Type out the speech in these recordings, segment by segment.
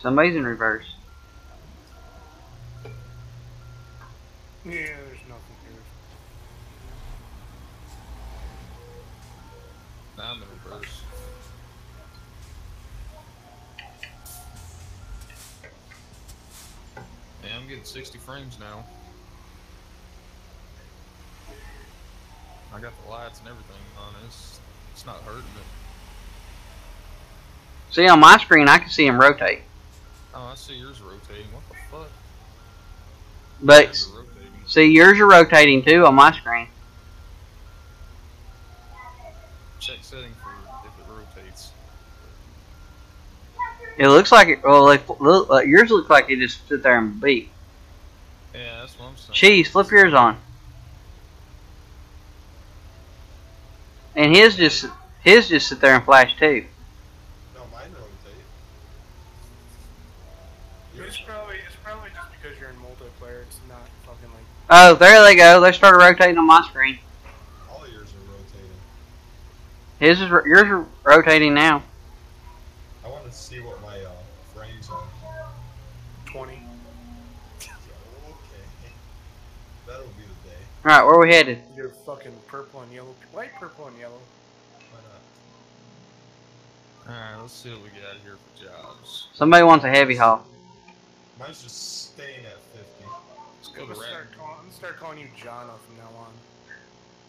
Somebody's in reverse. Yeah, there's nothing here. Now I'm in reverse. Yeah, I'm getting 60 frames now. I got the lights and everything on. It's not hurting it. See, on my screen, I can see him rotate. Oh, I see yours rotating. What the fuck? But, see, yours are rotating too on my screen. Check setting for if it rotates. It looks like it. Well, yours looks like it just sit there and beep. Yeah, that's what I'm saying. Cheese, flip yours on. And his just sit there and flash too. No, mine rotate. It's probably just because you're in multiplayer. It's not fucking like. Oh, there they go. They started rotating on my screen. All yours are rotating. Yours are rotating now. I want to see what my frames are. 20. Okay. That'll be the day. Alright, where are we headed? You're fucking purple and yellow. Light purple and yellow. Why not? Alright, let's see what we got here for jobs. Somebody wants a heavy haul. Mine's just staying at 50. Let's go I'm to gonna Rat. start calling you Jana from now on.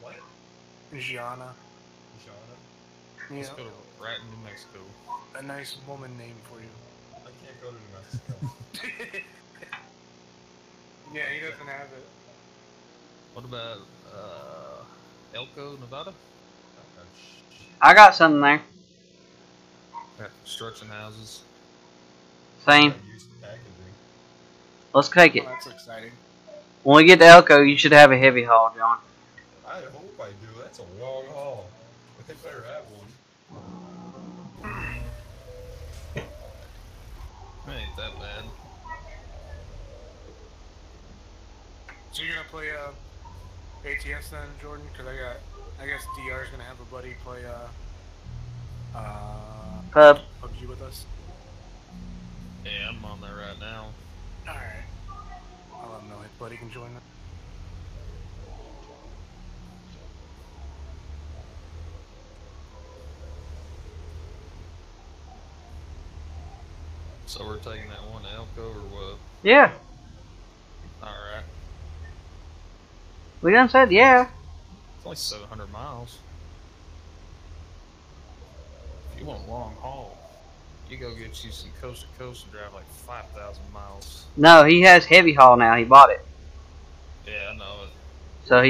What? Gianna. Shauna? Let's Yeah, go to Rat in New Mexico. a nice woman name for you. I can't go to New Mexico. Yeah, he doesn't have it. What about Elko, Nevada? I got something there. Got construction houses. Same. Use the packaging. Let's take it. Oh, that's exciting. When we get to Elko, you should have a heavy haul, John. I hope I do. That's a long haul. I better have one. It ain't that bad. So you're gonna play ATS then, Jordan? Because I guess DR's gonna have a buddy play PUBG with us. Yeah, I'm on there right now. All right. I'll let him know his buddy can join them. So we're taking that one to Elko or what? Yeah. Alright. We done said yeah. It's only 700 miles. If you want a long haul, you go get you some coast to coast and drive like 5,000 miles. No, he has heavy haul now. He bought it. Yeah, I know it. So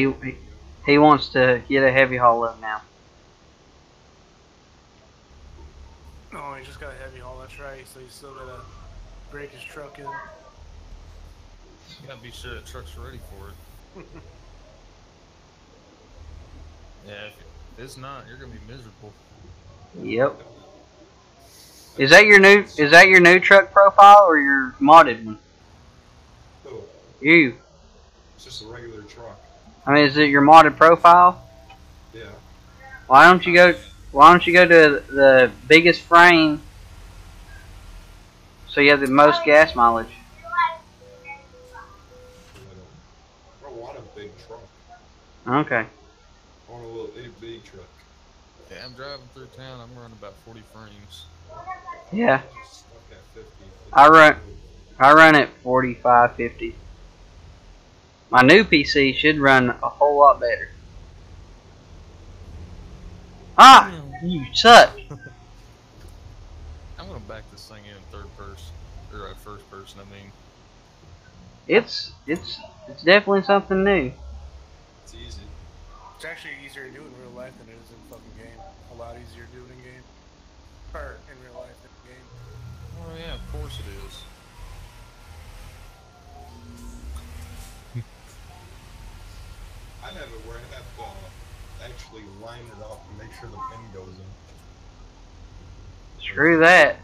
he wants to get a heavy haul up now. Oh, he just got a heavy haul, that's right. So he's still gotta break his truck in. You gotta be sure the truck's ready for it. Yeah, if it's not, you're gonna be miserable. Yep. Is that your new truck profile or your modded one? Oh, You. it's just a regular truck. I mean, is it your modded profile? Yeah. Why don't you go to the biggest frame so you have the most gas mileage? I don't want a big truck. Okay. I want a little itty bitty truck. Yeah, I'm driving through town, I'm running about 40 frames. Yeah. Just stuck at 50. I run at 45, 50. My new PC should run a whole lot better. Ah, you suck. I'm gonna back this thing in third person, or first person, I mean. It's definitely something new. It's easy. It's actually easier to do in real life than it is in fucking game. A lot easier to do it in game. Or in real life than in game. Oh yeah, of course it is. I have it where I have to actually line it up and make sure the pin goes in. Screw that.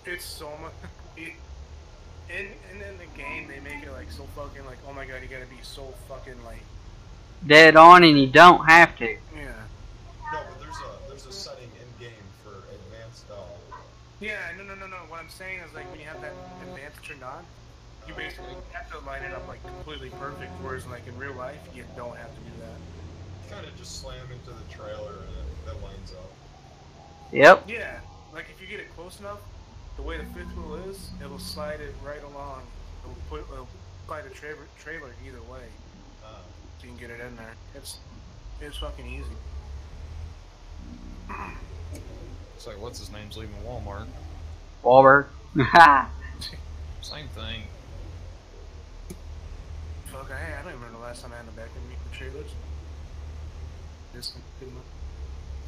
It's so much. And in the game, they make it like so fucking like, oh my god, you gotta be so fucking like Dead on, and you don't have to. yeah. No, but there's a setting in game for advanced Yeah, no. What I'm saying is like when you have that advanced turned on, you basically have to line it up like completely perfect. Whereas like in real life, you don't have to do that. Kind of just slam into the trailer and that lines up. Yep. Yeah, like if you get it close enough, the way the fifth wheel is, it'll slide it right along. It'll slide a trailer either way, Uh, so you can get it in there. It's fucking easy. It's like, what's his name's leaving Walmart. Wahlberg. Same thing. Fuck, I don't remember the last time I had the back of the trailers. Just good enough.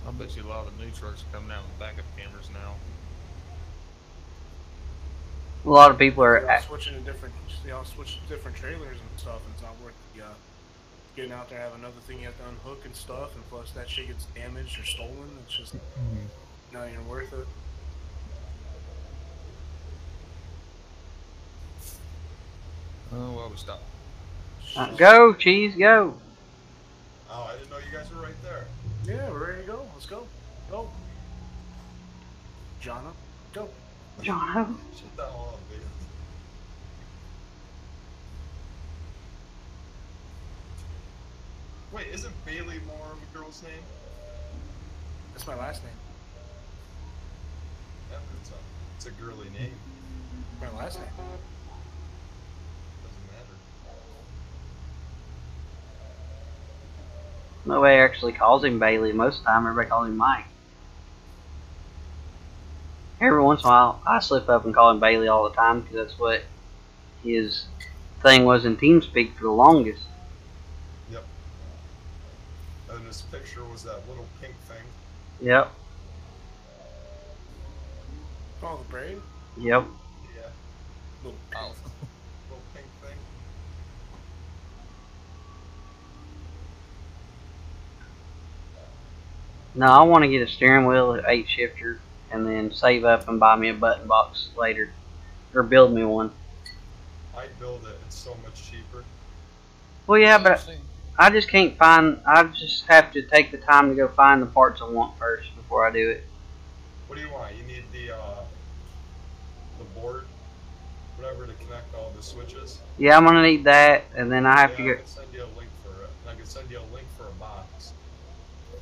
I bet you a lot of the new trucks are coming out with backup cameras now. A lot of people are. They all switching to different. They all switch to different trailers and stuff, and it's not worth the getting out there. Have another thing you have to unhook and stuff, and plus that shit gets damaged or stolen. It's just not even worth it. Oh, well, we stopped. Go, cheese, go. oh, I didn't know you guys were right there. Yeah, we're ready to go. Let's go. Go. Jonna, go. John. Shut the hell up, dude. Wait, isn't Bailey more of a girl's name? That's my last name. Yeah, but it's a girly name. My last name. Doesn't matter. Nobody actually calls him Bailey. Most of the time, everybody calls him Mike. Every once in a while, I slip up and call him Bailey all the time because that's what his thing was in TeamSpeak for the longest. Yep. And his picture was that little pink thing. Yep. Oh, the braid? Yep. Yeah. Little Oh. Little pink thing. No, I want to get a steering wheel, an 8-shifter, and then save up and buy me a button box later. Or build me one. I'd build it. It's so much cheaper. Well, yeah, but I just can't find... I just have to take the time to go find the parts I want first before I do it. What do you want? You need the board, whatever, to connect all the switches. Yeah, I'm going to need that, and then I have to I get... can send you a link for it. I can send you a link for a box.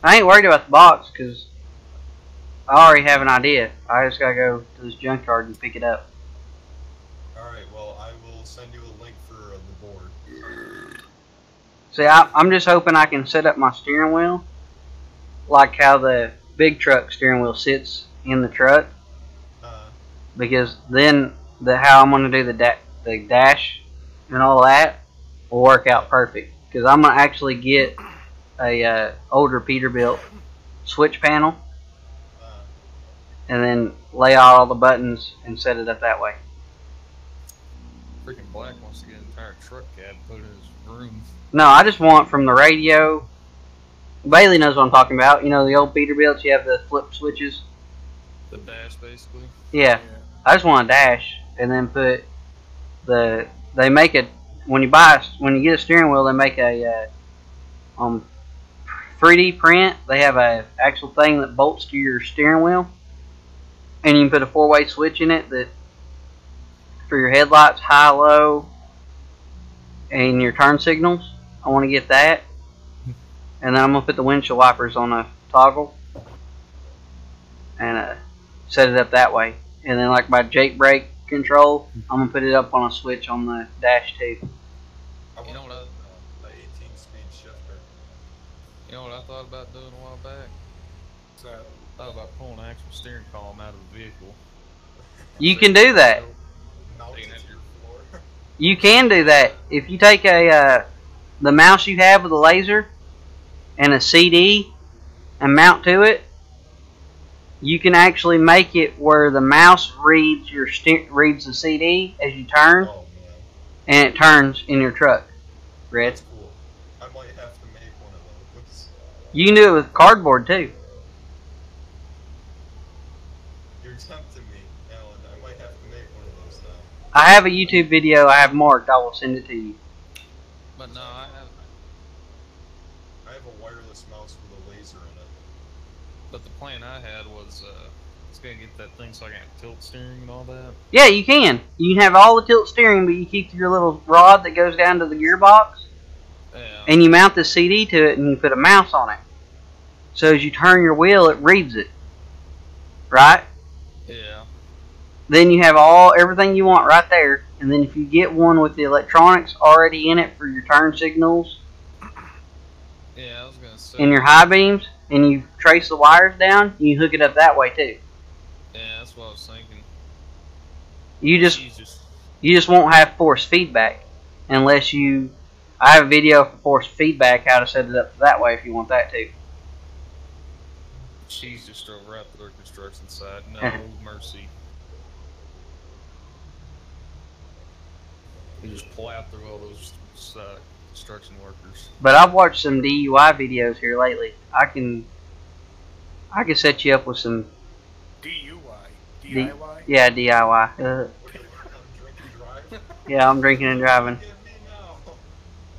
I ain't worried about the box, because I already have an idea. I just got to go to this junkyard and pick it up. Alright, well, I will send you a link for the board. See, I'm just hoping I can set up my steering wheel like how the big truck steering wheel sits in the truck, because then how I'm going to do the dash and all that will work out perfect. Because I'm going to actually get a older Peterbilt switch panel and then lay out all the buttons and set it up that way. Freaking Black wants to get an entire truck cab put in his room. No, I just want from the radio. Bailey knows what I'm talking about. You know, the old Peterbilts, you have the flip switches. The dash, basically. Yeah. I just want a dash, and then put they make it when you get a steering wheel, they make a 3D print. They have a actual thing that bolts to your steering wheel, and you can put a 4-way switch in it that for your headlights, high, low, and your turn signals. I want to get that, and then I'm gonna put the windshield wipers on a toggle and set it up that way. And then like my Jake brake control, I'm gonna put it up on a switch on the dash too. You know what the 18-speed shifter. You know what I thought about doing a while back? So, I thought about pulling an actual steering column out of the vehicle. You can do that. Mount it to your floor. You can do that if you take the mouse you have with a laser and a CD and mount to it. You can actually make it where the mouse reads reads the CD as you turn, Oh, man. and it turns in your truck. Red. That's cool. I might have to make one of those. You can do it with cardboard too. You're tempting me, Alan. I might have to make one of those now. I have a YouTube video I have marked. I will send it to you. But no, I I have a wireless mouse with a laser in it. But the plan I had was It's gonna get that thing so I can have tilt steering and all that. Yeah, you can. You can have all the tilt steering, but you keep your little rod that goes down to the gearbox. Yeah. And you mount the CD to it, and you put a mouse on it. So as you turn your wheel, it reads it. Right? Yeah. Then you have everything you want right there. And then if you get one with the electronics already in it for your turn signals, yeah, I was gonna say. and your high beams, and you trace the wires down, you can hook it up that way too. Yeah, that's what I was thinking. You just Jesus. you just won't have force feedback unless you. I have a video for force feedback how to set it up that way if you want that too. Cheese just drove right through the construction site. No mercy. He just plowed through all those construction workers. But I've watched some DUI videos here lately. I can set you up with some DUI? DIY? yeah, DIY. Yeah, I'm drinking and driving.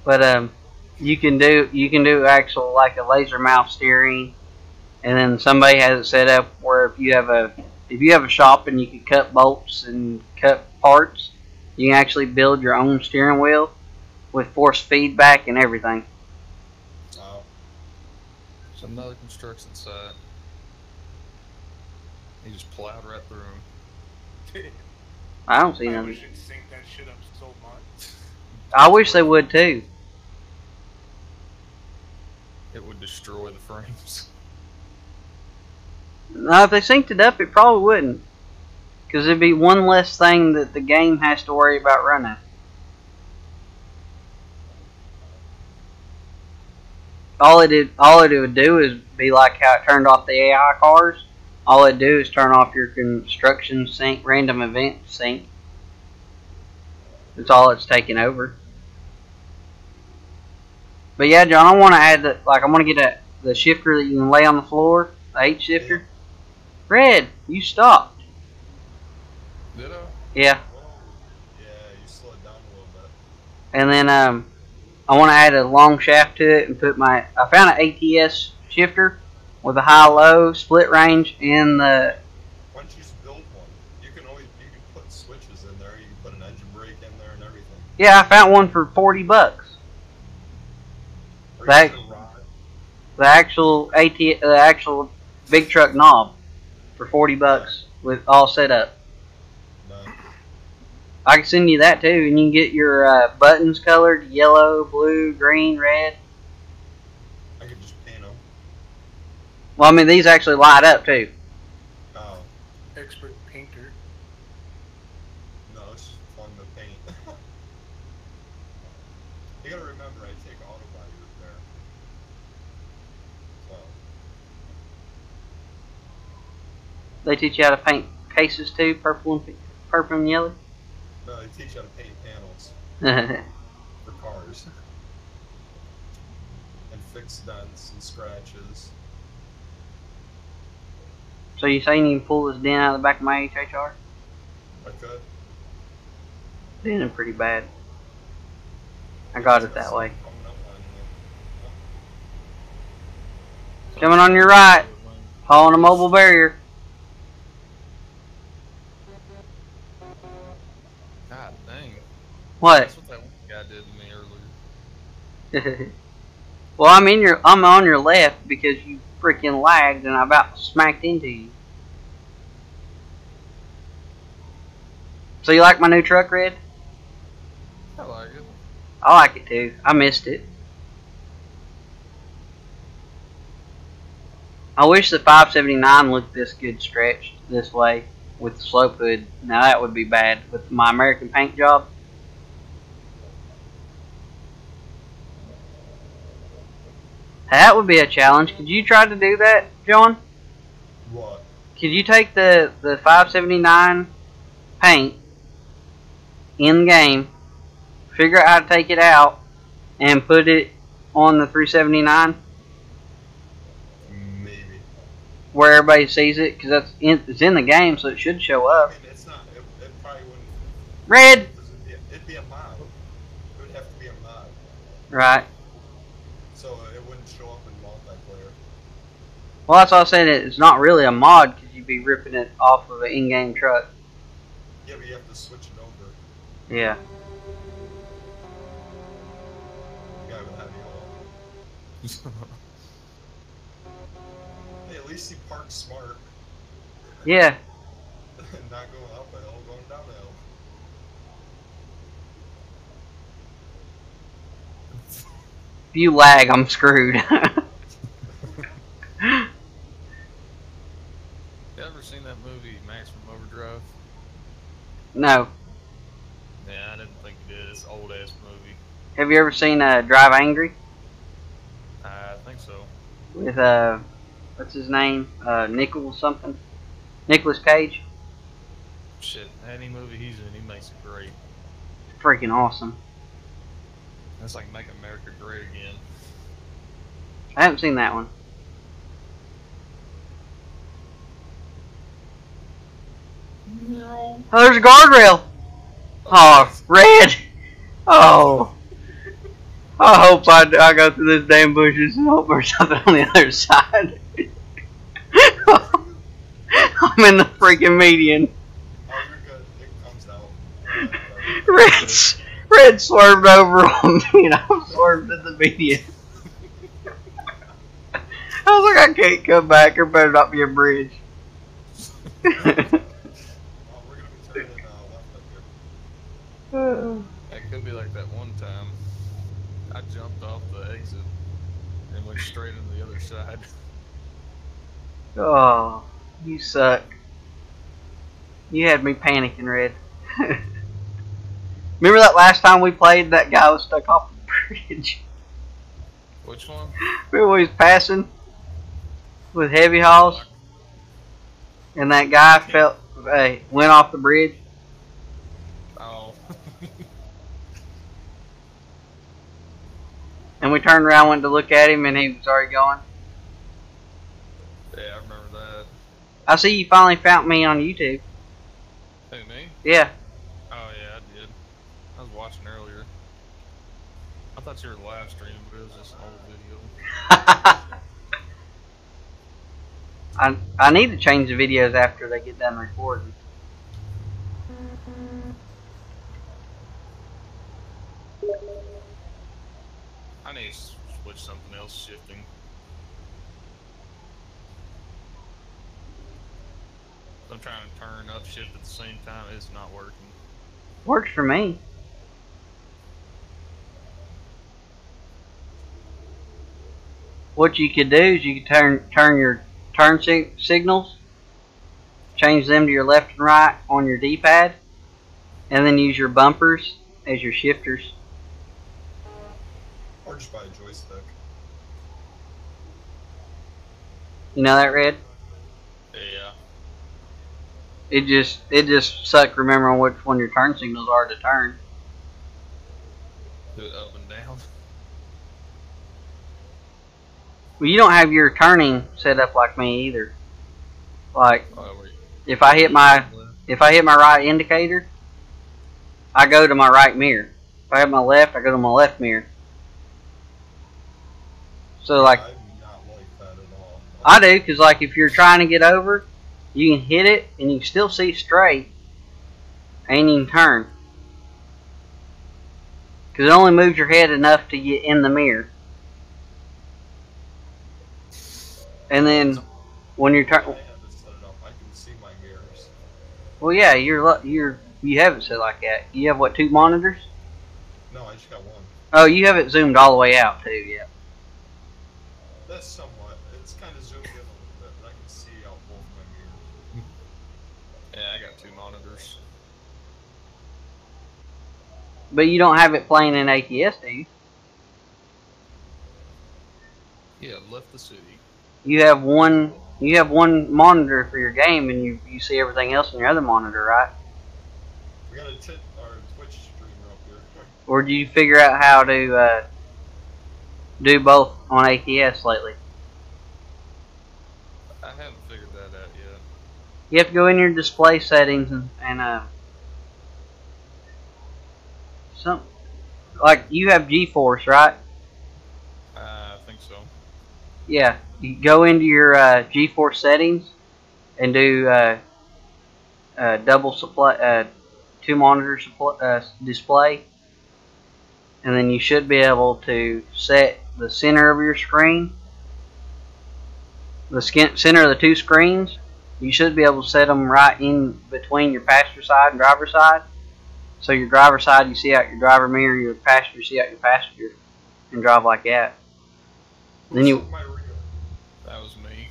But you can do actual like a laser mouse steering, and then somebody has it set up where if you have a shop and you can cut bolts and cut parts, you can actually build your own steering wheel with force feedback and everything. Oh. It's another construction site. He just plowed right through them. I don't see I nothing. should sync that shit up so much. I wish they would too. It would destroy the frames. No, if they synced it up, it probably wouldn't. Because it'd be one less thing that the game has to worry about running. All it would do is be like how it turned off the AI cars. All it'd do is turn off your construction sync, random event sync. That's all it's taking over. But yeah, John, I want to add that. Like, I want to get the shifter that you can lay on the floor, the H shifter. Red, you stopped. Did I? Yeah. Whoa. Yeah, you slowed down a little bit. And then I want to add a long shaft to it and put I found an ATS shifter with a high-low split range and the. Why don't you just build one? You can put switches in there. You can put an engine brake in there and everything. Yeah, I found one for $40. Or The actual big truck knob for $40 with all set up. No. I can send you that too, and you can get your buttons colored yellow, blue, green, red. I could just paint them. Well, I mean these actually light up too. Oh. Expert painter. No, it's just fun to paint. You gotta remember, I take auto body repair. So. They teach you how to paint cases too, purple and yellow. No, they teach you how to paint panels for cars. And fix dents and scratches. So you saying you can pull this dent out of the back of my HHR? I could. Dented pretty bad. I got it that way. Coming on your right, hauling a mobile barrier. God dang. What? That's what that one guy did to me earlier. Well, I'm on your left because you freaking lagged and I about smacked into you. So you like my new truck, Red? I like it. I like it too. I missed it. I wish the 579 looked this good stretched this way with the slope hood. Now that would be bad with my American paint job. That would be a challenge. Could you try to do that, John? What? Could you take the 579 paint in game, figure out how to take it out, and put it on the 379? Maybe. Where everybody sees it, because it's in the game, so it should show up. I mean, it's not. It probably wouldn't. Red. It'd be a mod. It would have to be a mod. Right. So it wouldn't show up in multiplayer. Well, that's all I said. It's not really a mod because be ripping it off of an in-game truck. Yeah, but you have to switch it over. Yeah. Guy with heavy haul. Hey, at least he parked smart. Yeah. Not going up a hill, going down a hill. If you lag, I'm screwed. You ever seen that movie, Maximum Overdrive? No. Yeah, I didn't think you did. It's an old-ass movie. Have you ever seen Drive Angry? I think so. With, what's his name? Nicholas something? Nicholas Cage? Shit, any movie he's in, he makes it great. Freaking awesome. That's like Make America Great Again. I haven't seen that one. No. Oh, there's a guardrail! Oh, red! Oh. I hope I go through this damn bushes and hope there's something on the other side. I'm in the freaking median. Oh, you're good. It comes out. Red swerved over on me and I swerved in the median. I was like, I can't come back. There better not be a bridge. We're gonna be turning left up here. It could be like that one time. I jumped off the exit and went straight into the other side. Oh, you suck. You had me panicking, Red. Remember that last time we played, that guy was stuck off the bridge? Which one? Remember when he was passing with heavy hauls? And that guy went off the bridge? Oh. And we turned around, went to look at him, and he was already gone. Yeah, I remember that. I see you finally found me on YouTube. Who, me? Yeah. Oh, yeah, I did. I was watching earlier. I thought you were live streaming, but it was just an old video. I need to change the videos after they get done recording. I need to switch something else, shifting. I'm trying to turn upshift at the same time. It's not working. Works for me. What you could do is you could turn your turn signals, change them to your left and right on your D-pad, and then use your bumpers as your shifters. Or just buy a joystick. You know that, Red? Yeah. It just sucked remembering which one your turn signals are to turn. Do it up and down. Well, you don't have your turning set up like me either. Like, if I hit my right indicator, I go to my right mirror. If I have my left, I go to my left mirror. So like, I do not like that at all. I do, because like if you're trying to get over, you can hit it and you can still see straight, and you can turn. Because it only moves your head enough to get in the mirror. And then when you're turning, I have it set it up. I can see my mirrors. well, yeah, you have it set like that. You have what, 2 monitors? No, I just got one. Oh, you have it zoomed all the way out too. Yeah. That's somewhat. It's kind of zoomed in a little bit, but I can see out both my mirrors. Yeah, I got 2 monitors. But you don't have it playing in ATS, do you? Yeah, left the city. You have one monitor for your game, and you see everything else on your other monitor, right? We got a Twitch streamer up here. Or do you figure out how to do both on ATS lately? I haven't figured that out yet. You have to go in your display settings and some, like you have GeForce, right? I think so. Yeah, you go into your GeForce settings, and do double supply, 2 monitor display, and then you should be able to set the center of your screen, the center of the 2 screens. You should be able to set them right in between your passenger side and driver side. So your driver side, you see out your driver mirror, your passenger, see out your passenger, and drive like that. Then you. That was me.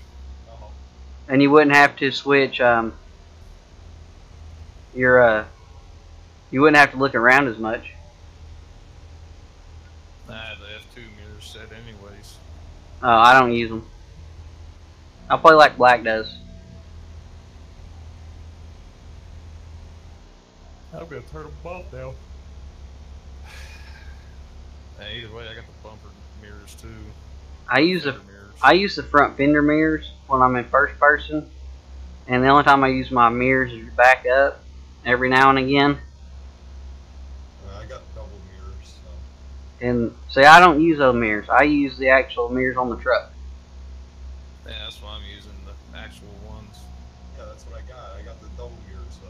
And you wouldn't have to switch your you wouldn't have to look around as much. Nah, the F2 mirror's set anyways. I don't use them. I play like Black does. I'm gonna turn them off now. Either way, I got the bumper mirrors too. I use the front fender mirrors when I'm in first person, and the only time I use my mirrors is to back up every now and again. I got double mirrors. So. And see, I don't use those mirrors. I use the actual mirrors on the truck. Yeah, that's why I'm using the actual ones. Yeah, that's what I got. I got the double mirrors though.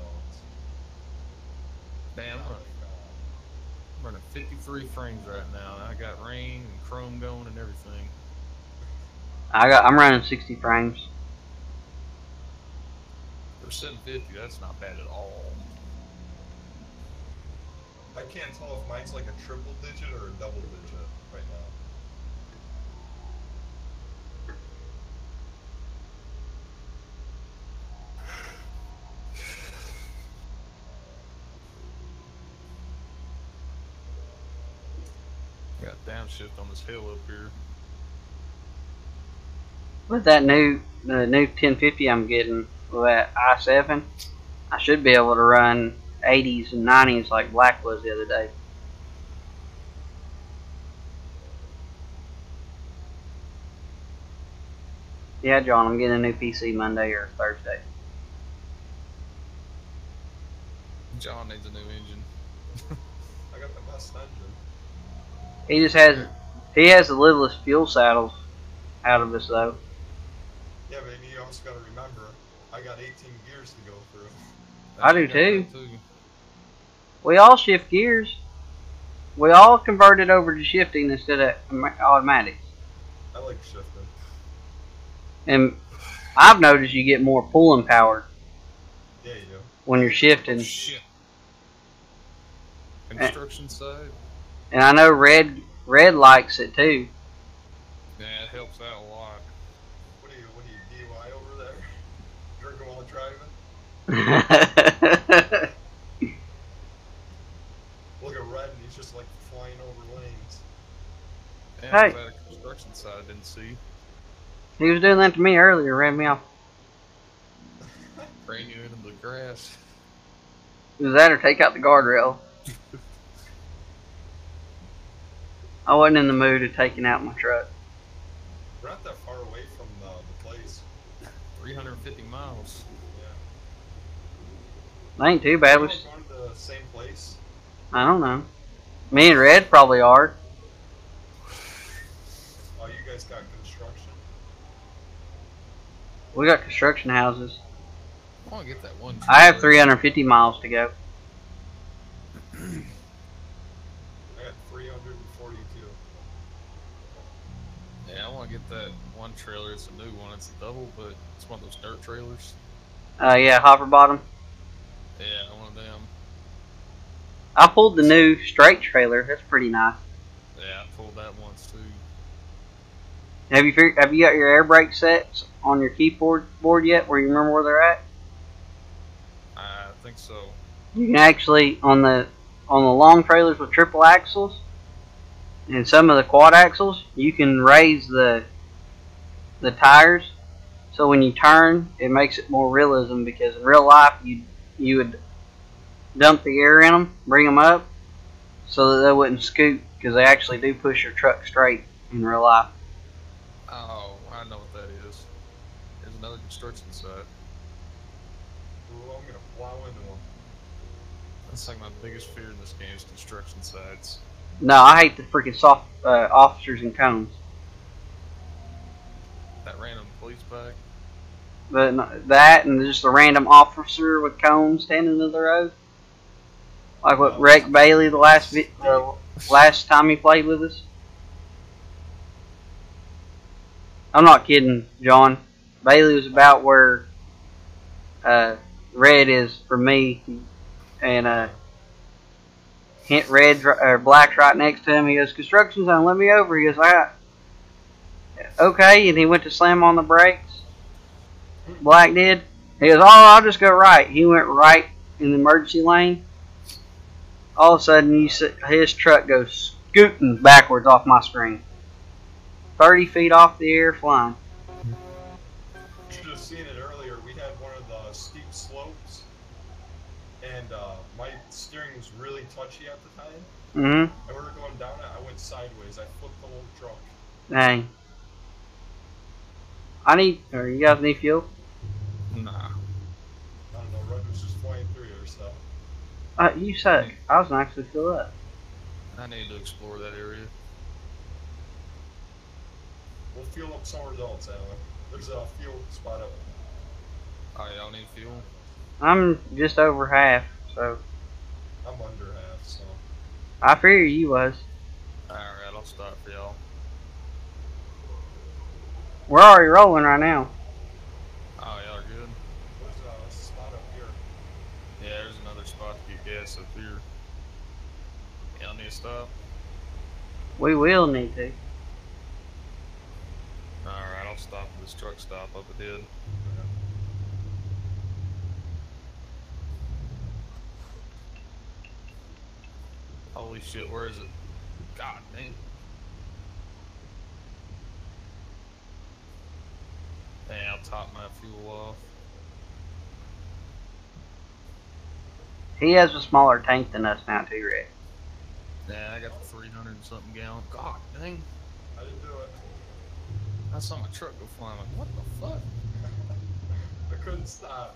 Damn, I'm running 53 frames right now. I got rain and chrome going and everything. I'm running 60 frames. For 750, that's not bad at all. I can't tell if mine's like a triple digit or a double digit right now. Got downshift on this hill up here. With that new 1050 I'm getting with that i7, I should be able to run 80s and 90s like Black was the other day. Yeah, John, I'm getting a new PC Monday or Thursday. John needs a new engine. I got the best engine. He has the littlest fuel saddles out of us though. Yeah, but you also got to remember, I got 18 gears to go through. I do too. We all shift gears. We all converted over to shifting instead of automatics. I like shifting. And I've noticed you get more pulling power. Yeah, you do. When you're shifting. Oh, shit. Construction side. And I know Red likes it too. Yeah, it helps out a lot. What are you DUI over there? Drinking while driving? Look at Red, and he's just like flying over lanes. Yeah, hey. That construction side I didn't see. He was doing that to me earlier, ran me off. Ran you into the grass. Either that or take out the guardrail. I wasn't in the mood of taking out my truck. We're not that far away from the place. 350 miles. Yeah. That ain't too bad. We're going to the same place. I don't know. Me and Red probably are. Oh, you guys got construction? We got construction houses. I want to get that one. I have 350 miles to go. I got 342. Yeah, I want to get that one trailer. It's a new one. It's a double, but it's one of those dirt trailers. Yeah, hopper bottom. Yeah, one of them. I pulled the new straight trailer. That's pretty nice. Yeah, I pulled that once too. Have you got your air brake sets on your keyboard yet? Where you remember where they're at? I think so. You can actually on the long trailers with triple axles and some of the quad axles, you can raise the tires, so when you turn, it makes it more realism. Because in real life, you would dump the air in them, bring them up, so that they wouldn't scoot. Because they actually do push your truck straight in real life. Oh, I know what that is. There's another construction site. Ooh, I'm gonna plow into one. That's like my biggest fear in this game is construction sites. No, I hate the freaking soft officers and cones. That random police bike. But that and just a random officer with cones standing in the road, like what wrecked Bailey the last time he played with us. I'm not kidding, John. Bailey was about where red is for me, and red or black's right next to him. He goes, "Construction zone, let me over." He goes, "Okay," and he went to slam on the brakes. Black did. He goes, "Oh, I'll just go right." He went right in the emergency lane. All of a sudden, his truck goes scooting backwards off my screen, 30 feet off the air, flying. You should have seen it earlier. We had one of the steep slopes, and my steering was really touchy at the time. And we were going down it. I went sideways. I flipped the whole truck. Dang. You guys need fuel? Nah. I don't know. Red was just flying through here, so. You suck. I was gonna actually fill up. I need to explore that area. We'll fuel up somewhere else, Alan. There's a fuel spot up. Oh, y'all need fuel? I'm just over half, so. I'm under half, so. I figured you was. Alright, I'll stop for y'all. We're already rolling right now. Oh, y'all are good? There's a spot up here. Yeah, there's another spot to get gas up here. Y'all need to stop? We will need to. Alright, I'll stop at this truck stop up ahead. Holy shit, where is it? God dang. Dang, I'll top my fuel off. He has a smaller tank than us now, too, Rick. Yeah, I got the 300 and something gallon. God dang. I didn't do it. I saw my truck go flying. Like, what the fuck? I couldn't stop.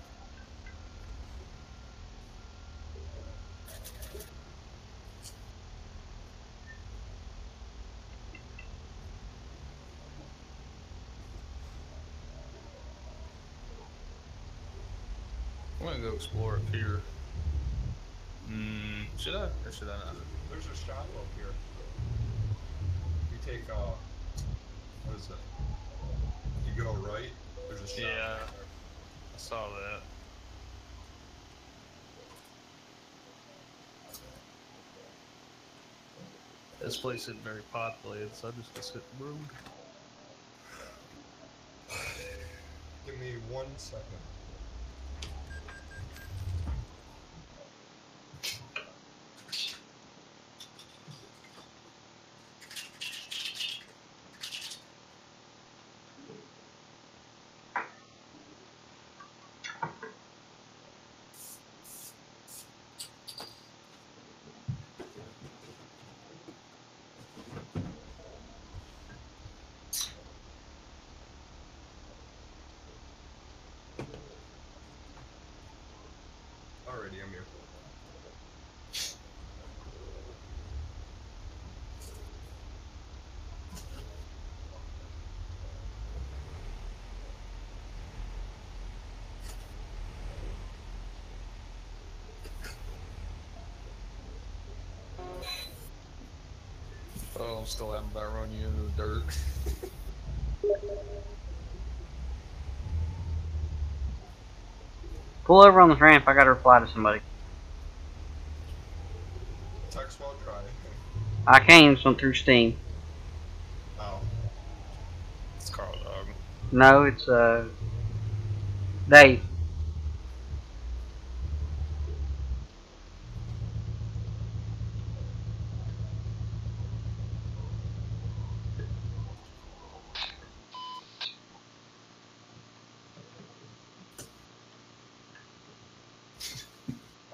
I'm gonna go explore up here. Should I? Or should I not? There's a shop up here. You take, what is it? You go right, there's a shop. Yeah, I saw that. This place isn't very populated, so I just gonna hit the road. Give me 1 second. Alrighty, I'm here. Oh, I'm still having about run you into the dirt. Pull over on this ramp. I gotta reply to somebody. Text while driving. I came through Steam. Oh. It's Carl Dog. No, it's Dave.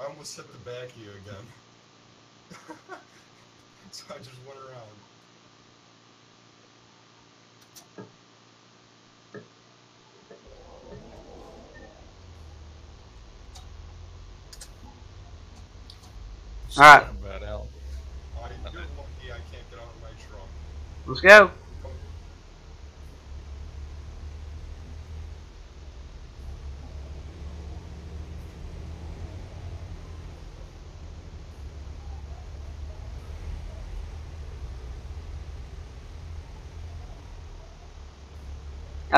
I almost hit the back of you again. So I just went around. Alright. Bad out. You're lucky I can't get out of my truck. Let's go.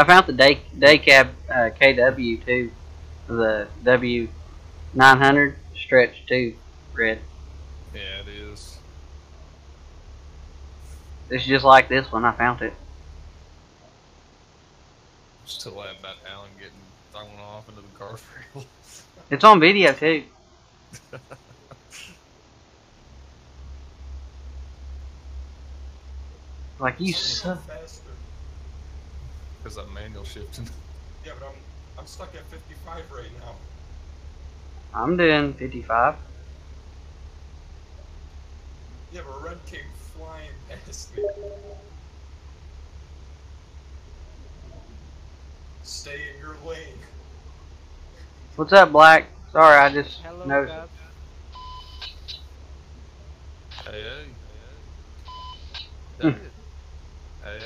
I found the day cab KW too, the W900 stretch too, Red. Yeah, it is. It's just like this one. I found it. I'm still laughing about Allan getting thrown off into the guardrail. It's on video too. Like you suck. Because I'm manual shifting. Yeah, but I'm stuck at 55 right now. I'm doing 55. Yeah, but Red came flying past me. Stay in your lane. What's up, Black? Sorry, I just Hello, noticed. guys. Hey. That it. Hey.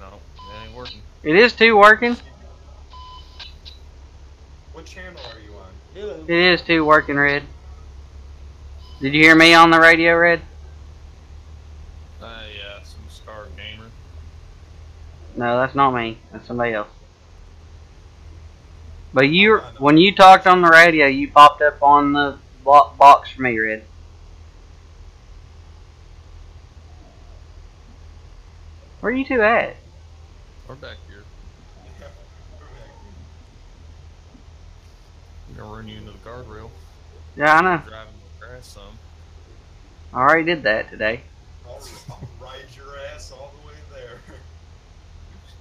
No, it ain't working. It is too working. What channel are you on? Hello. It is too working, Red. Did you hear me on the radio, Red? Yeah, some Star Gamer. No, that's not me. That's somebody else. But when you talked on the radio, you popped up on the box for me, Red. Where are you two at? We're back here. Yeah, we're back here. We're gonna run you into the guardrail. Yeah, I know. Driving the grass some. I already did that today. I'll ride your ass all the way there.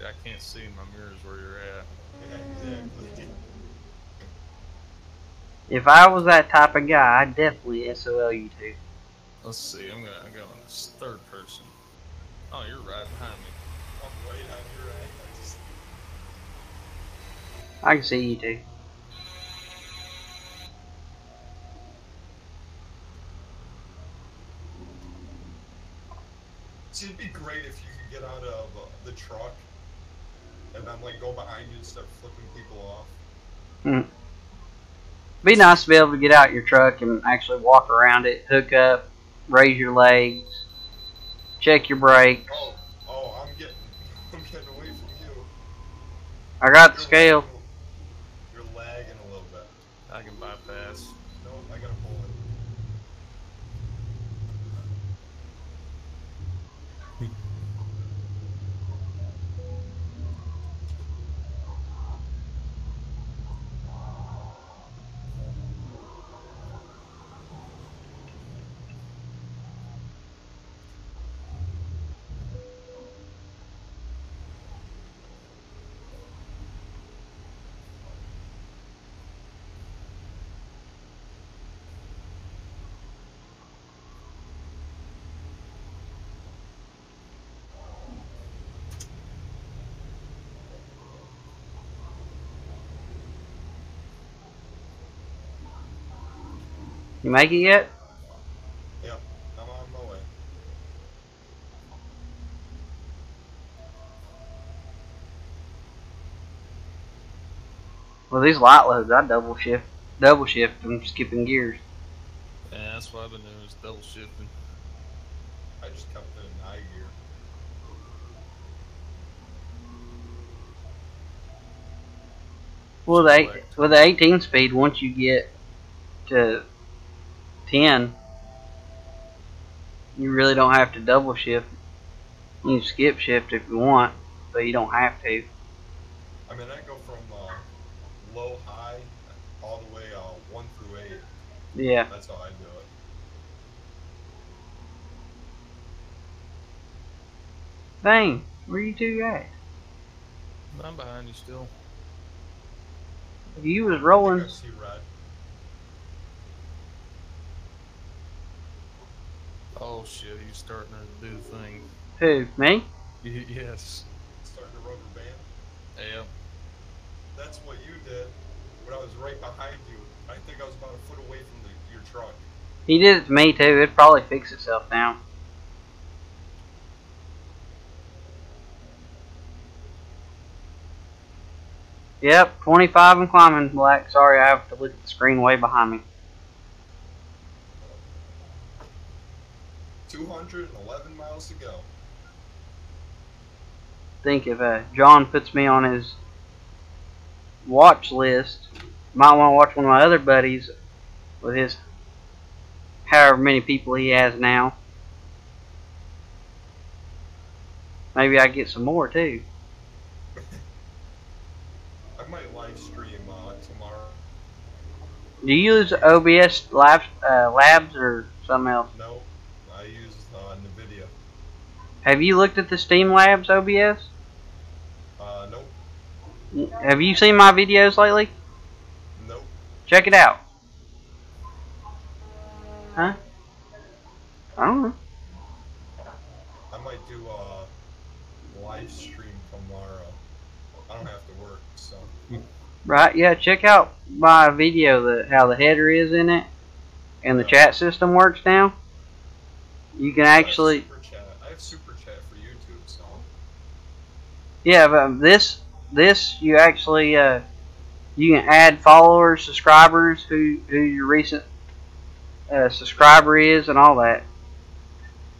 I can't see in my mirrors where you're at. Yeah, exactly. If I was that type of guy, I'd definitely SOL you two. Let's see. I'm going third person. Oh, you're right behind me. I'm right on your ass. I can see you two. See, it'd be great if you could get out of the truck and then like go behind you and start flipping people off. Hmm. Be nice to be able to get out your truck and actually walk around it, hook up, raise your legs, check your brakes. Oh, I'm getting away from you. I got the scale. You're lagging a little bit. I can bypass. Nope, I gotta pull it. You make it yet? Yep, I'm on my way. Well, these light loads, I double shift. I'm skipping gears. Yeah, that's what I've been doing is double shifting. I just kept it in high gear. Well, with the 18 speed, once you get to 10, you really don't have to double shift. You can skip shift if you want, but you don't have to. I mean, I go from low, high, all the way 1 through 8. Yeah. That's how I do it. Dang, where you two at? I'm behind you still. You was rolling. I see red. Oh shit, he's starting to do the thing. Who, me? Yes. Starting to rubber band. Yeah. That's what you did when I was right behind you. I think I was about a foot away from your truck. He did it to me too. It'd probably fix itself now. Yep, 25 and climbing, Black. Sorry, I have to look at the screen way behind me. 211 miles to go. think if John puts me on his watch list, might want to watch one of my other buddies with his however many people he has now. Maybe I get some more too. I might live stream tomorrow. Do you use OBS labs or something else? No, I use NVIDIA. Have you looked at the Steam Labs OBS? Nope. Have you seen my videos lately? Nope. Check it out. Huh? I don't know. I might do a live stream tomorrow. I don't have to work, so. Right, yeah, check out my video, how the header is in it, and the chat system works now. You can actually... I have super chat for YouTube, so... Yeah, but this you actually, you can add followers, subscribers, who your recent subscriber is, and all that.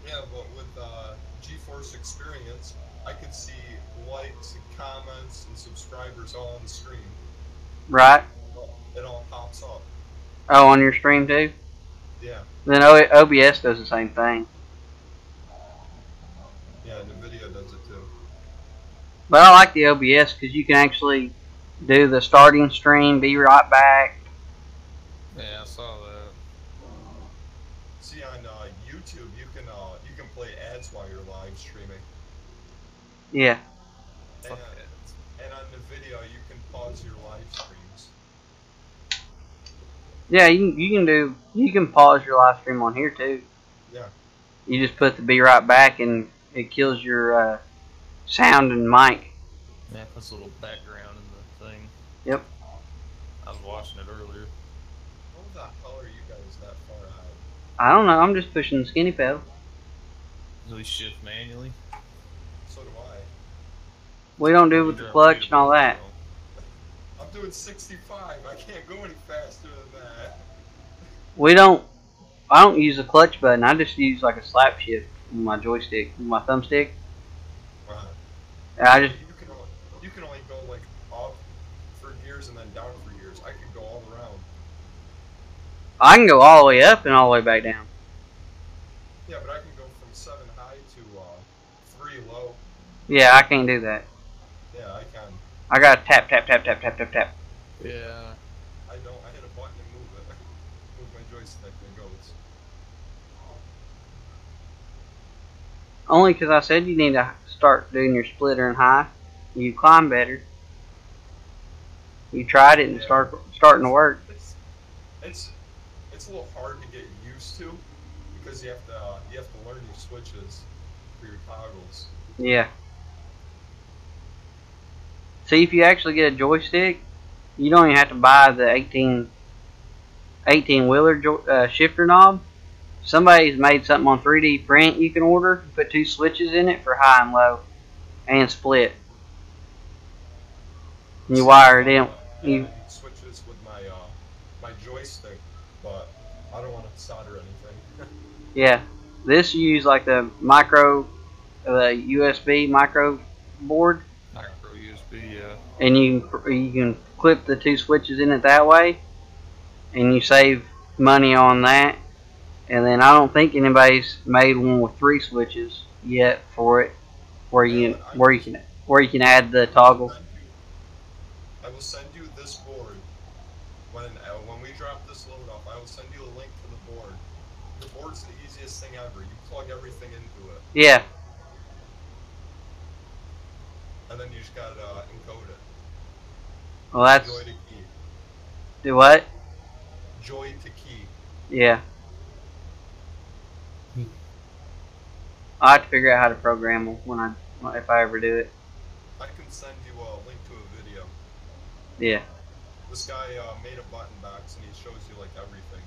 Yeah, but with GeForce Experience, I can see likes and comments and subscribers all on the screen. Right. It all pops up. Oh, on your stream too? Yeah. Then OBS does the same thing. Yeah, NVIDIA does it too. But I like the OBS because you can actually do the starting stream, be right back. Yeah, I saw that. See, on YouTube, you can play ads while you're live streaming. Yeah. And on NVIDIA, you can pause your live streams. Yeah, you can pause your live stream on here too. Yeah. You just put the be right back and it kills your sound and mic. Yeah, puts a little background in the thing. Yep. I was watching it earlier. What the hell are you guys that far out? I don't know, I'm just pushing the skinny pedal. Do we shift manually? So do I. We don't do it with the clutch and all that. I'm doing 65. I can't go any faster than that. I don't use a clutch button. I just use like a slap shift with my joystick, with my thumbstick. Right. You can only go like up for gears and then down for gears. I can go all around. I can go all the way up and all the way back down. Yeah, but I can go from 7 high to 3 low. Yeah, I can't do that. Yeah, I can. I gotta tap, tap, tap, tap, tap, tap, tap. Yeah. I don't. I hit a button and move it. Move my joystick and it goes. Only because I said you need to start doing your splitter and high. You climb better. You tried it and starting to work. It's a little hard to get used to because you have to learn your switches for your toggles. Yeah. See, if you actually get a joystick, you don't even have to buy the 18 wheeler shifter knob. Somebody's made something on 3D print you can order. Put 2 switches in it for high and low, and split. And you wire it in. You switches with my joystick, but I don't want to solder anything. Yeah, this you use like the USB micro board. Micro USB, yeah. And you can clip the 2 switches in it that way, and you save money on that. And then I don't think anybody's made one with 3 switches yet for it, where you can add the toggle. I will send you this board when we drop this load off. I will send you a link to the board. The board's the easiest thing ever. You plug everything into it. Yeah. And then you just gotta encode it. Well, that's Joy to key. Do what? Joy to key. Yeah. I have to figure out how to program them if I ever do it. I can send you a link to a video. Yeah. This guy made a button box and he shows you like everything.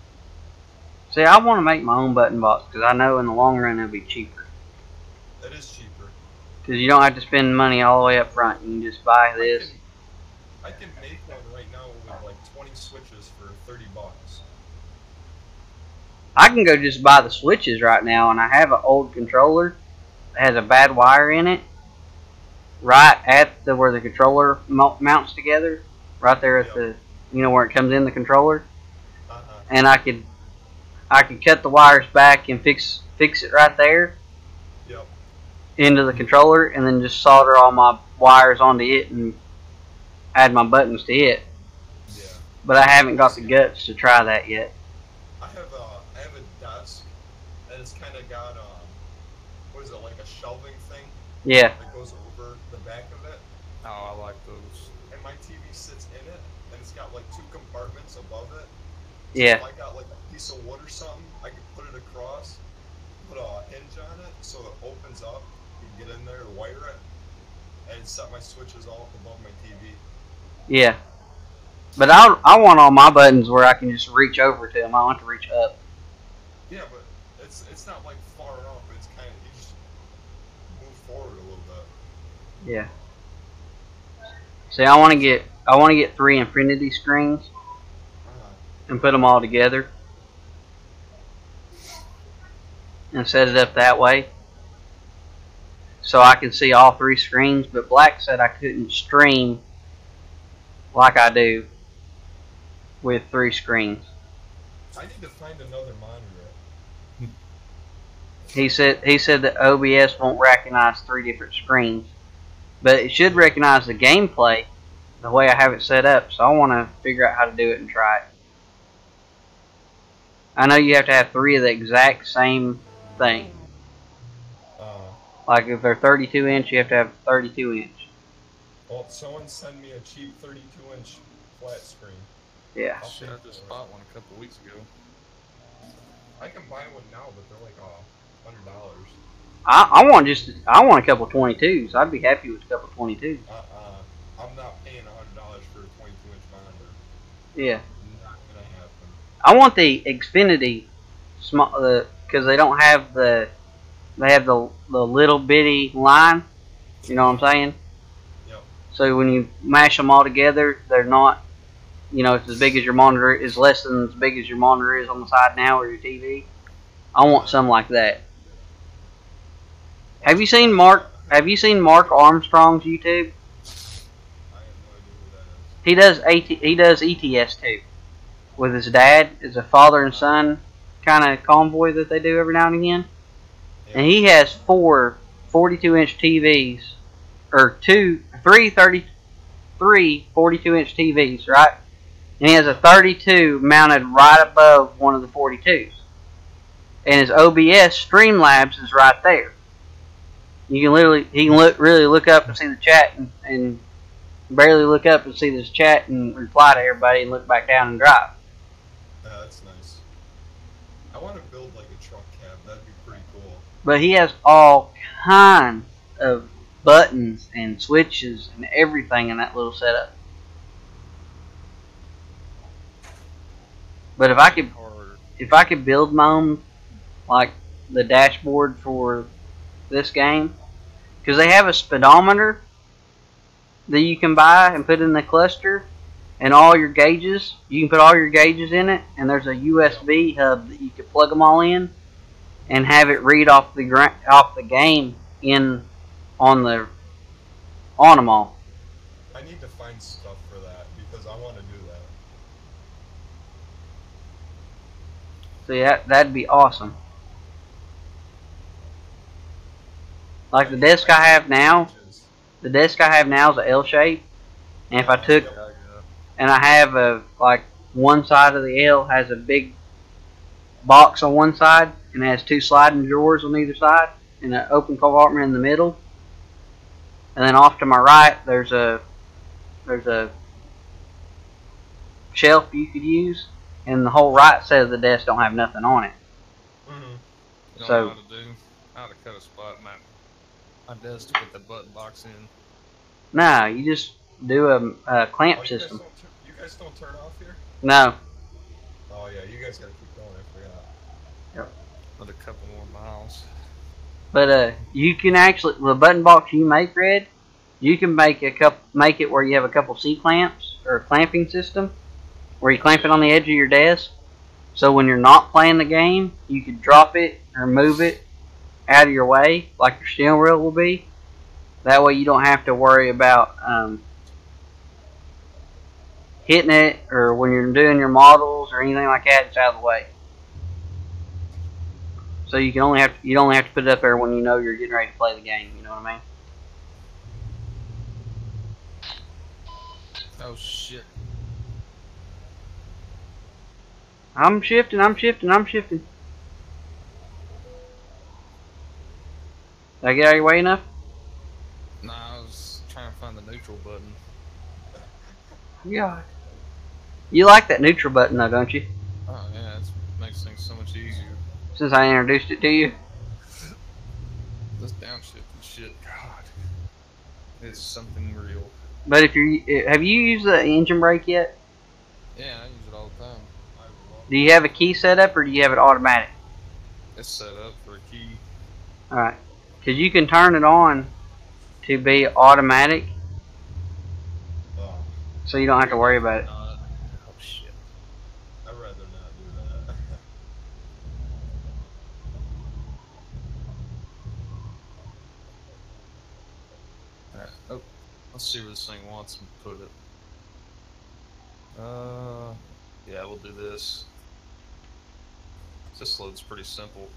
See, I want to make my own button box because I know in the long run it'll be cheaper. It is cheaper. Because you don't have to spend money all the way up front. You can just buy this. I can make one right now with like 20 switches for 30 bucks. I can go just buy the switches right now, and I have an old controller that has a bad wire in it. right at where the controller mounts together, right there at the, where it comes in the controller, and I could cut the wires back and fix it right there into the controller, and then just solder all my wires onto it and add my buttons to it. Yeah. But I haven't got the guts to try that yet. I have a desk, and it's kind of got what is it, like a shelving thing? Yeah. That goes over the back of it. Oh, I like those. And my TV sits in it, and it's got like 2 compartments above it. So Yeah. if I got like a piece of wood or something, I could put it across, put a hinge on it, so it opens up. You can get in there to wire it, and set my switches all up above my TV. Yeah. But I want all my buttons where I can just reach over to them. I don't have to reach up. Yeah, but it's not like far up. It's kind of, you just move forward a little bit. Yeah. See, I want to get 3 infinity screens and put them all together and set it up that way, so I can see all 3 screens. But Black said I couldn't stream like I do with 3 screens. I need to find another monitor. He said that OBS won't recognize 3 different screens, but it should recognize the gameplay the way I have it set up. So I want to figure out how to do it and try it. I know you have to have 3 of the exact same thing. Like if they're 32 inch, you have to have 32 inch. Well, someone sent me a cheap 32-inch flat screen. Yeah. I just bought one a couple weeks ago. I can buy one now, but they're like $100. I want a couple 22s. I'd be happy with a couple 22s. I'm not paying $100 for a 22-inch monitor. Yeah. Not gonna happen. I want the Xfinity small, because they don't have they have the little bitty line. You know what I'm saying? Yep. So when you mash them all together, they're not, it's as big as your monitor, is less than as big as your monitor is on the side now or your TV. I want something like that. Have you seen Mark Armstrong's YouTube? I have no idea who that is. He does ETS too, with his dad. It's a father and son kind of convoy that they do every now and again. Yeah. And he has 4 42-inch TVs, or 3 42-inch TVs, right? And he has a 32 mounted right above one of the 42s. And his OBS Streamlabs is right there. He can really look up and see the chat, and barely look up and see this chat and reply to everybody and look back down and drive. That's nice. I want to build like a truck cab. That'd be pretty cool. But he has all kinds of buttons and switches and everything in that little setup. But if I could build my own, like the dashboard for this game, because they have a speedometer that you can buy and put in the cluster, and all your gauges, you can put all your gauges in it, and there's a USB hub that you could plug them all in and have it read off the game on them all. I need to find stuff for that because I want to do that. So yeah, that'd be awesome. Like the desk I have now is a L shape, and if I took, and I have one side of the L has a big box on one side, and it has 2 sliding drawers on either side, and an open compartment in the middle. And then off to my right, there's a shelf you could use, and the whole right side of the desk don't have nothing on it. You know what I ought to do? I ought to cut a spot in my desk to put the button box in. Nah, you just do a clamp system. You guys don't turn off here? No. Oh yeah, you guys gotta keep going. I forgot. Yep. With a couple more miles. But you can actually, the button box you make, Red, you can make it where you have a couple C clamps or a clamping system where you clamp it on the edge of your desk. So when you're not playing the game, you could drop it or move it out of your way, like your steering wheel will be, That way you don't have to worry about hitting it, or when you're doing your models or anything like that, it's out of the way. So you can only have to put it up there when you know you're getting ready to play the game. You know what I mean? Oh shit! I'm shifting. Did I get out of your way enough? Nah, I was trying to find the neutral button. Yeah. You like that neutral button though, don't you? Oh yeah, it makes things so much easier. Since I introduced it to you. This downshift and shit, God, it's something real. But have you used the engine brake yet? Yeah, I use it all the time. Do you have a key set up, or do you have it automatic? It's set up for a key. Alright. Because you can turn it on to be automatic, so you don't have to worry about it. Oh shit. I'd rather not do that. Alright, oh, let's see where this thing wants me to put it. Yeah, we'll do this. This load's pretty simple.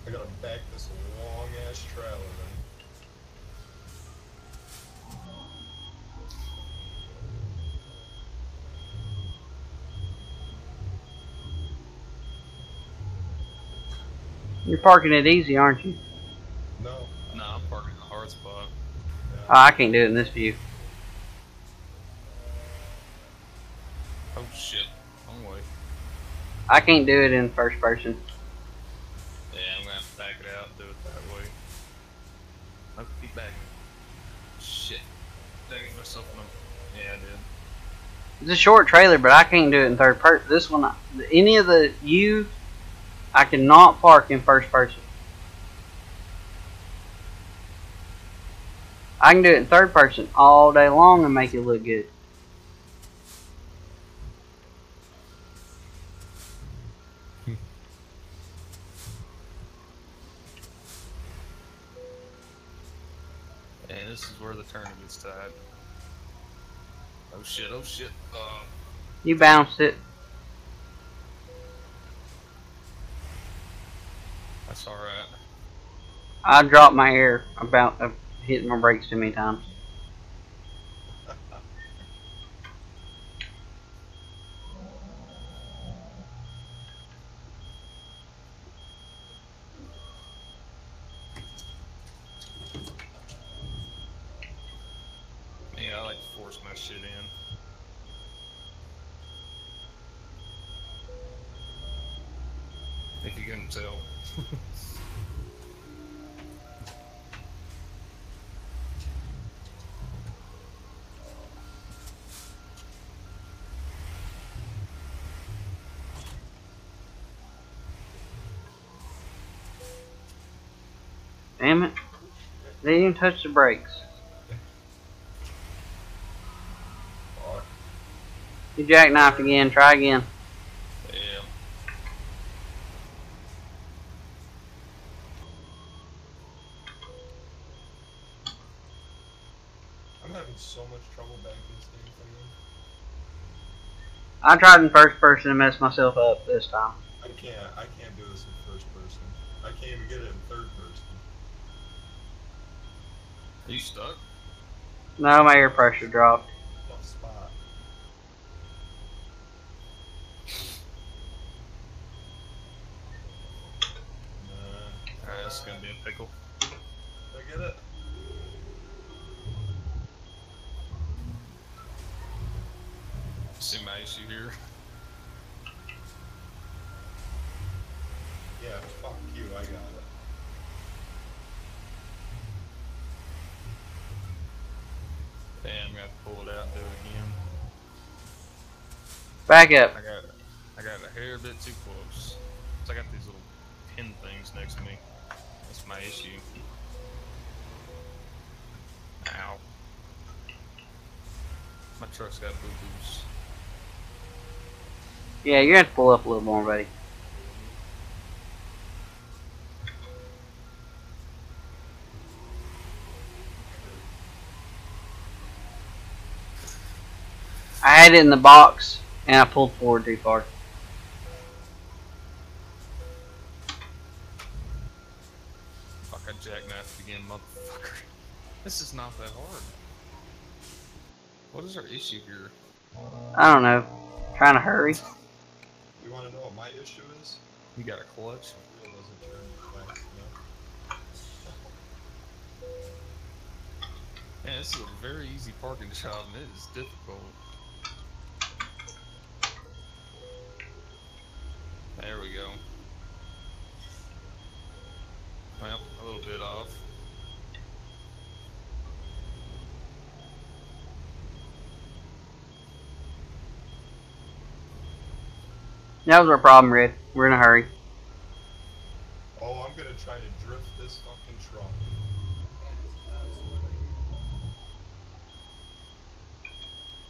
I gotta back this long ass trailer You're parking it easy, aren't you? then. No. No, I'm parking in the hard spot. Yeah. Oh, I can't do it in this view. Oh shit, wrong way. I can't do it in first person. Yeah, I'm gonna have to back it out and do it that way. Oh, keep back. Shit. Did I get myself in a... Yeah, I did. It's a short trailer, but I can't do it in third person. This one, any of the I cannot park in first person. I can do it in third person all day long and make it look good. And this is where the turn gets tied. Oh shit, oh shit. You bounced it. That's alright. I dropped my air about hitting my brakes too many times. Yeah, I like to force my shit in. If you couldn't tell. Damn it. They didn't even touch the brakes. You jackknifed again. Try again. Yeah. I'm having so much trouble backing this thing from you. I tried in first person and messed myself up this time. I can't do this in first person. I can't even get it in third person. Are you stuck? No, my air pressure dropped. Tough spot. Alright, this is gonna be a pickle. Did I get it? See my issue here? Yeah, fuck you, I got it. pull it out and do it again. Back up. I got a hair bit too close. So I got these little pin things next to me. That's my issue. Ow. My truck's got boo-boos. Yeah, you're gonna have to pull up a little more, buddy. I had it in the box, and I pulled forward too far. Fuck, I jackknifed again, motherfucker. This is not that hard. What is our issue here? I don't know. Trying to hurry. You want to know what my issue is? You got a clutch? It wasn't turning fast enough. Man, this is a very easy parking job, and it is difficult. There we go. Well, a little bit off. That was our problem, Red. We're in a hurry. Oh, I'm gonna try to drift this fucking truck.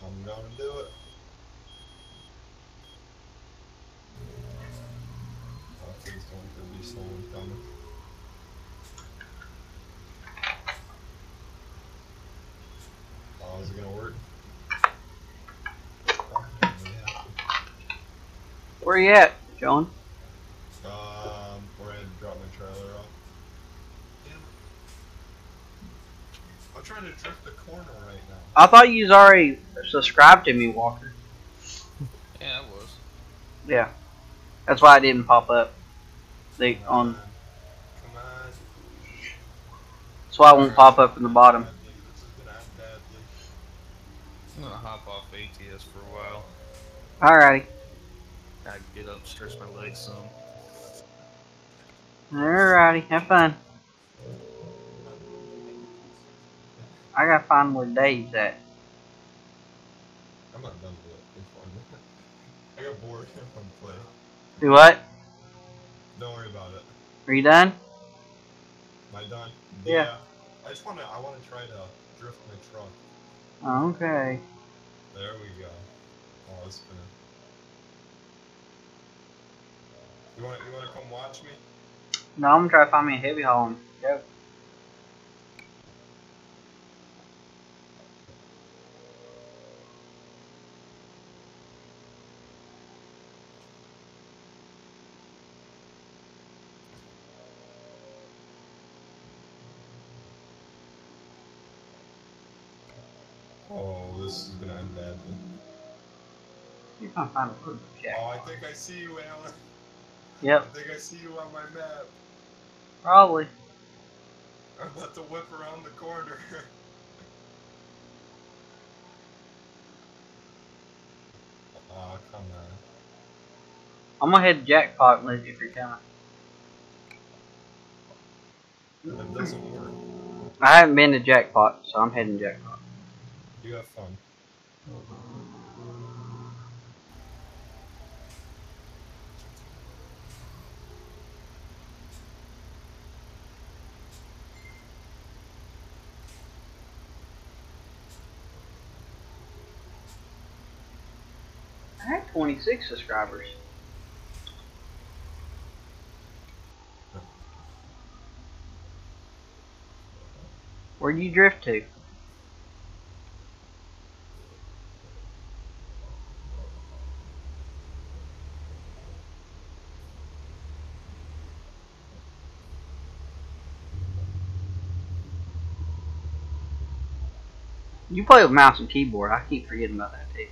I'm gonna do it. Oh, please don't be someone coming. Oh, is it gonna work? Oh, yeah. Where you at, John? Where I had to drop my trailer off. Damn it. I'm trying to drift the corner right now. I thought you was already subscribed to me, Walker. Yeah, I was. Yeah. That's why I didn't pop up. Come on. That's why I won't pop up in the bottom. This is gonna end badly. I'm gonna hop off ATS for a while. Alrighty. I get up, stretch my legs some. Alrighty. Have fun. I gotta find where Dave's at. I'm not done with it. It's fun. I got bored from play. Do what? Don't worry about it. Are you done? Am I done? Yeah. I wanna try to drift my truck. Okay. There we go. Oh, it's gonna. You wanna come watch me? No, I'm gonna try to find me a heavy haul and go. Oh, this is gonna end badly. You're gonna find a good jack. Oh, I think I see you, Alan. Yep. I think I see you on my map. Probably. I'm about to whip around the corner. Oh, come on. I'm gonna head to Jackpot and if you're coming. That doesn't work. I haven't been to Jackpot, so I'm heading to Jackpot. You have fun. I had 26 subscribers. Where'd you drift to? You play with mouse and keyboard. I keep forgetting about that too.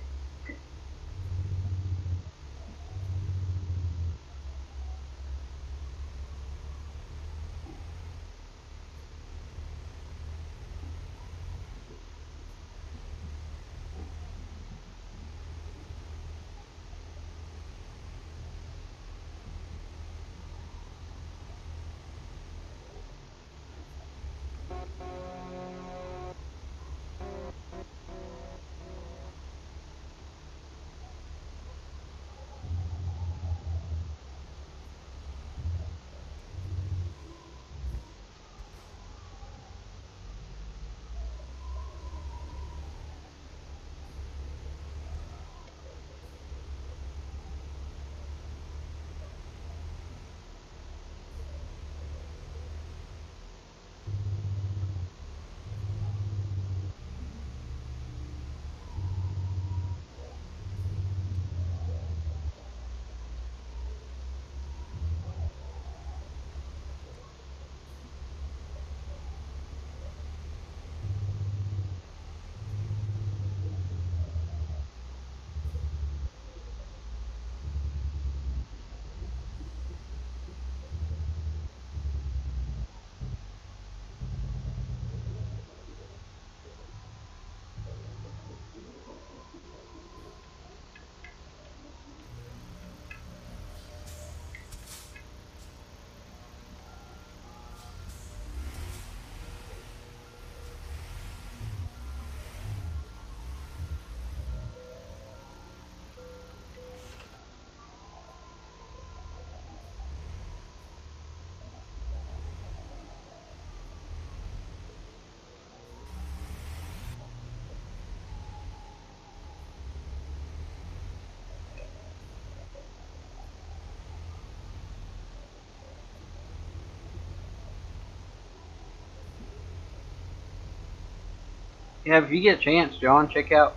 Yeah, if you get a chance, John, check out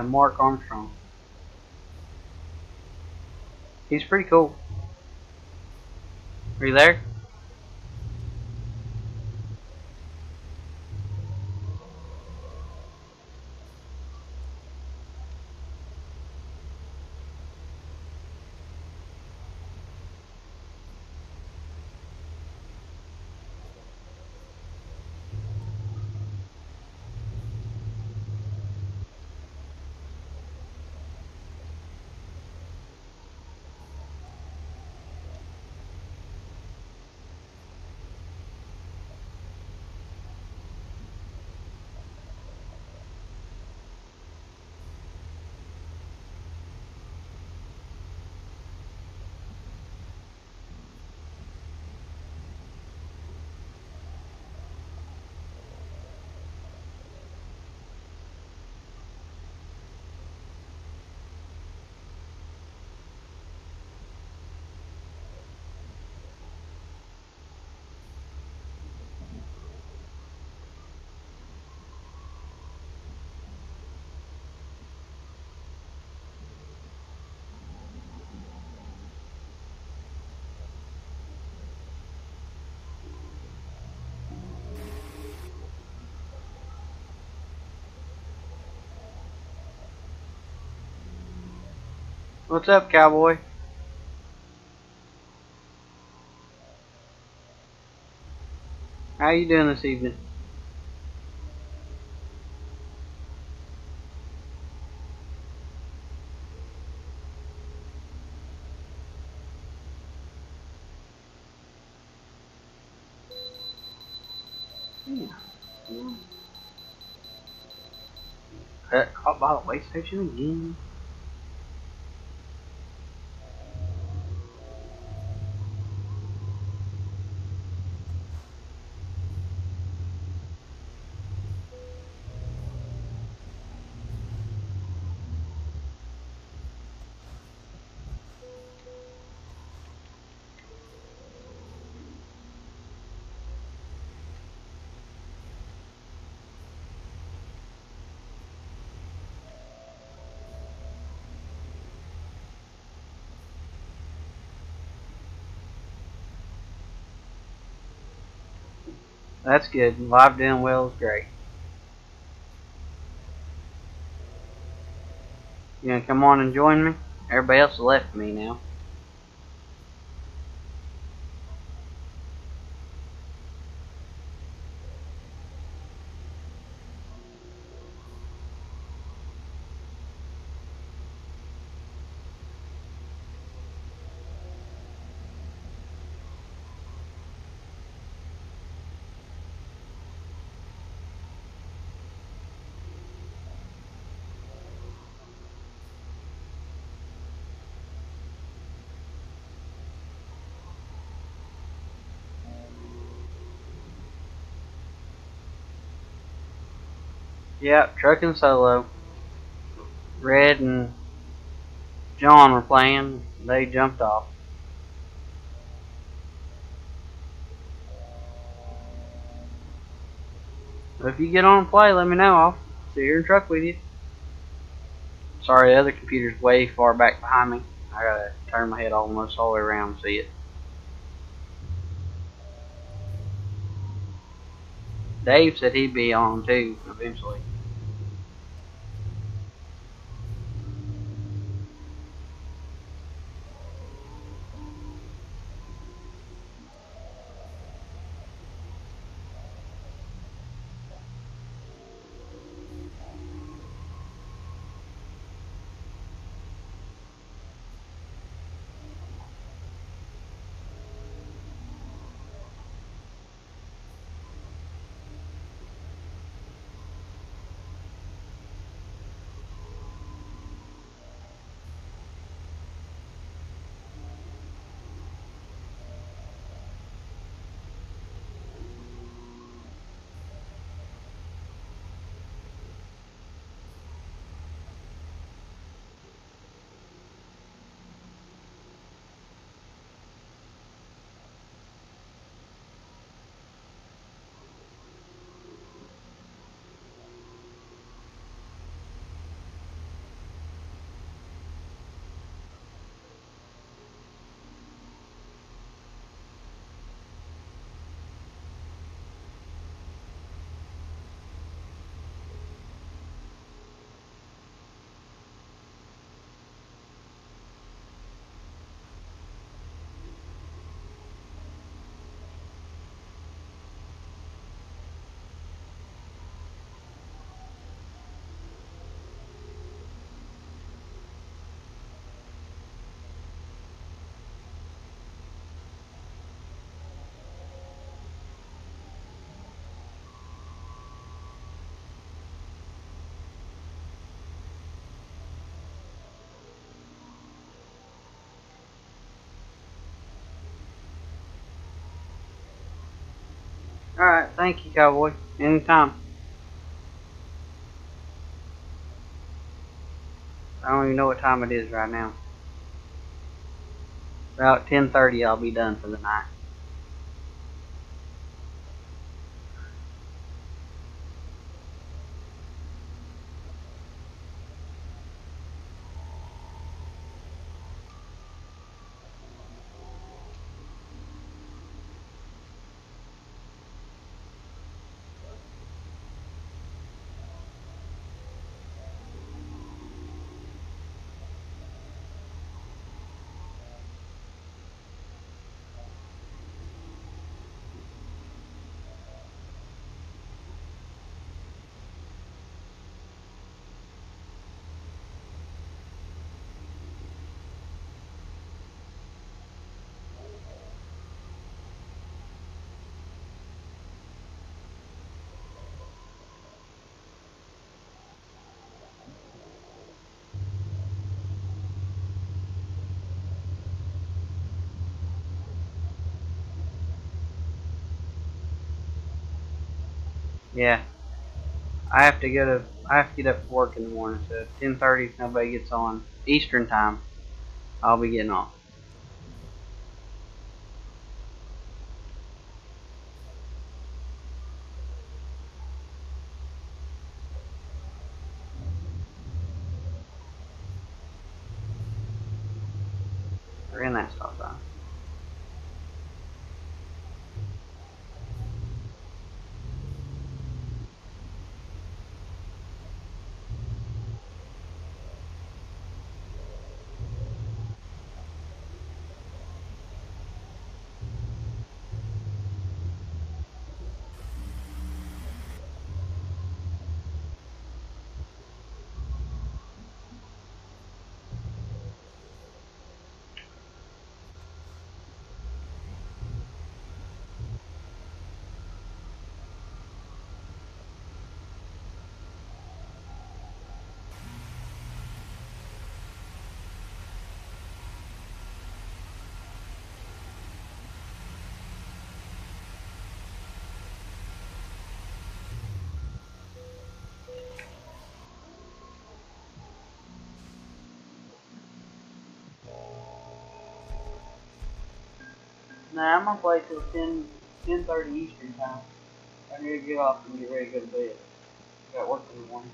Mark Armstrong. He's pretty cool. Are you there? What's up, cowboy? How you doing this evening? Got caught by the way station again. That's good. Live doing well is great. You gonna come on and join me? Everybody else has left me now. Yep, trucking solo. Red and John were playing. They jumped off. But if you get on and play, let me know. I'll sit here and truck with you. Sorry, the other computer's way far back behind me. I gotta turn my head almost all the way around to see it. Dave said he'd be on too eventually. Alright, thank you, cowboy. Anytime. I don't even know what time it is right now. About 10:30 I'll be done for the night. Yeah. I have to get up for work in the morning, so 10:30 if nobody gets on Eastern time, I'll be getting off. We're in that stop sign. Nah, I'm gonna play till 10:30 Eastern time. I need to get off and get ready to go to bed. Got work in the morning.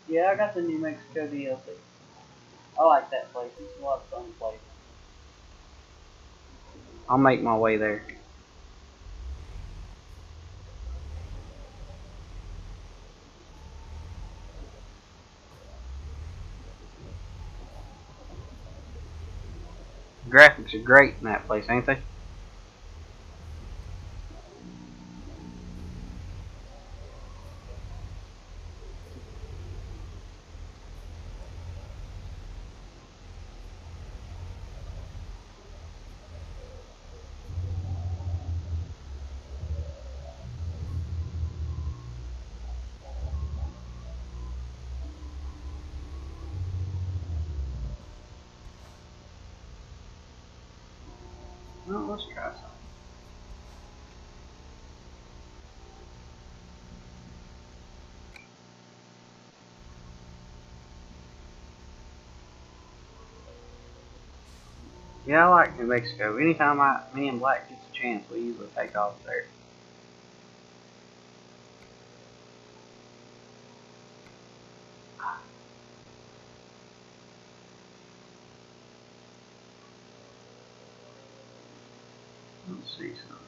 Yeah, I got the New Mexico DLC. I like that place. It's a lot of fun to play. I'll make my way there. The graphics are great in that place, ain't they? Well, let's try something. Yeah, I like New Mexico. Anytime me and Black gets a chance, we usually take off there. Let's see something.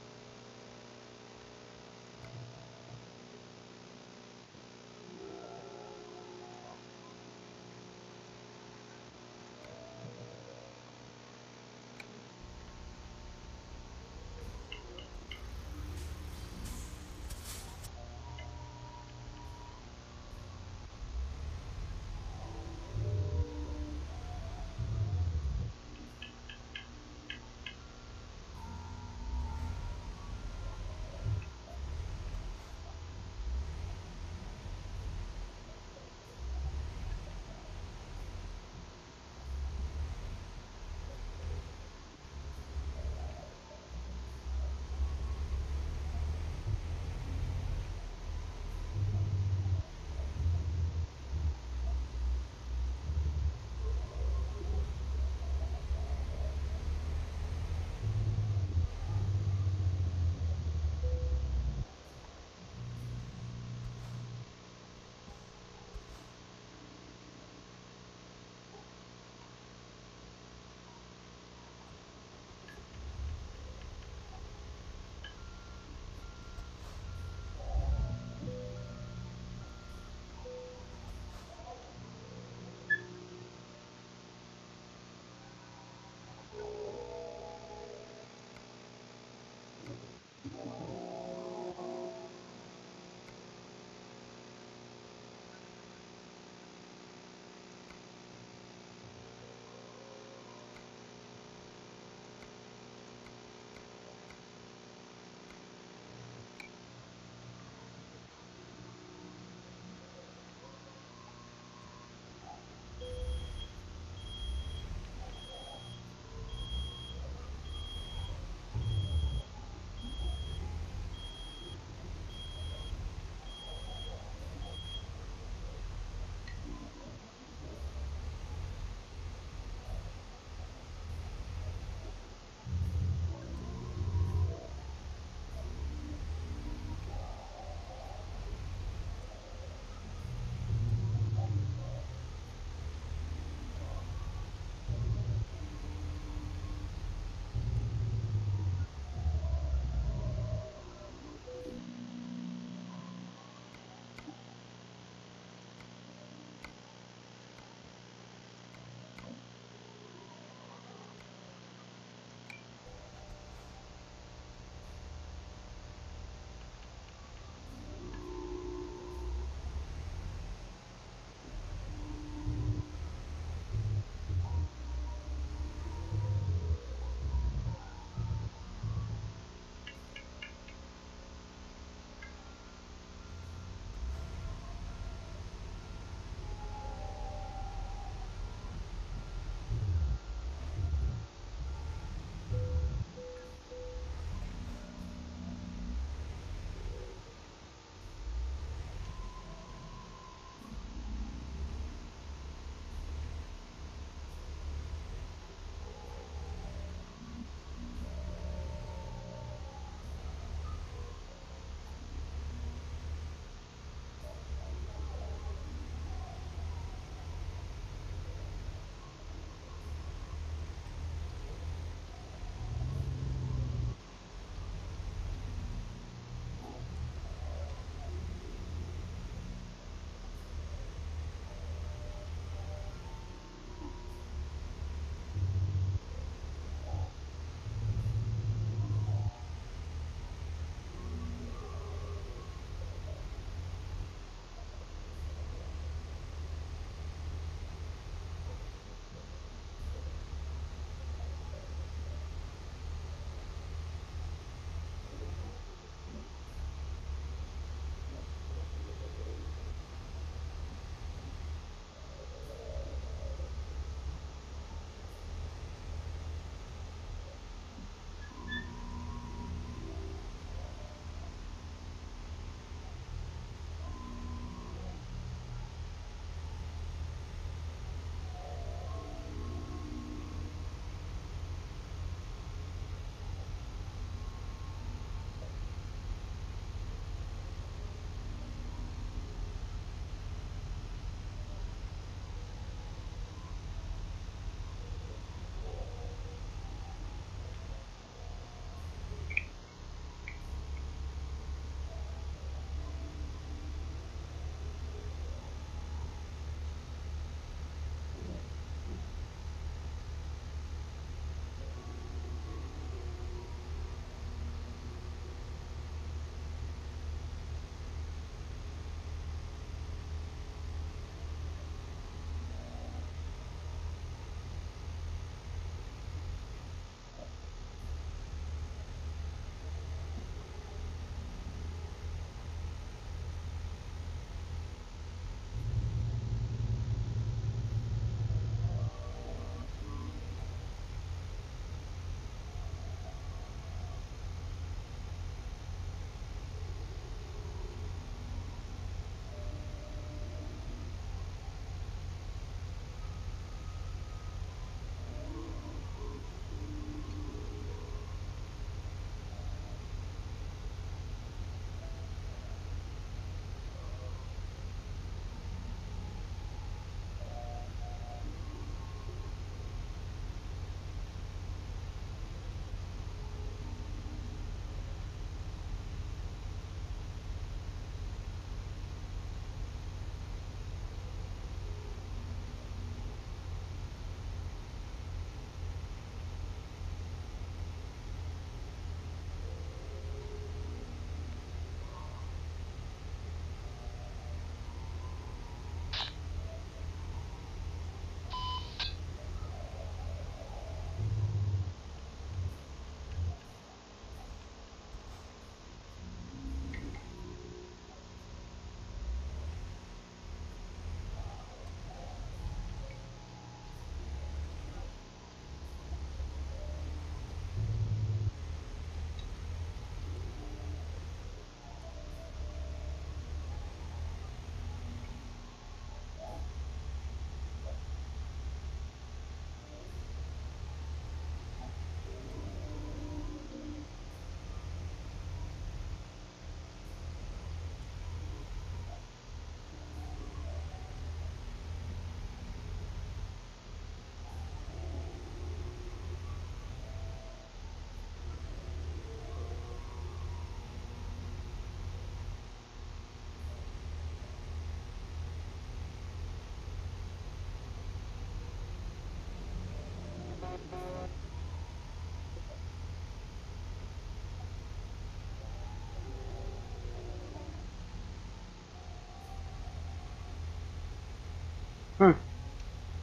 Hmm.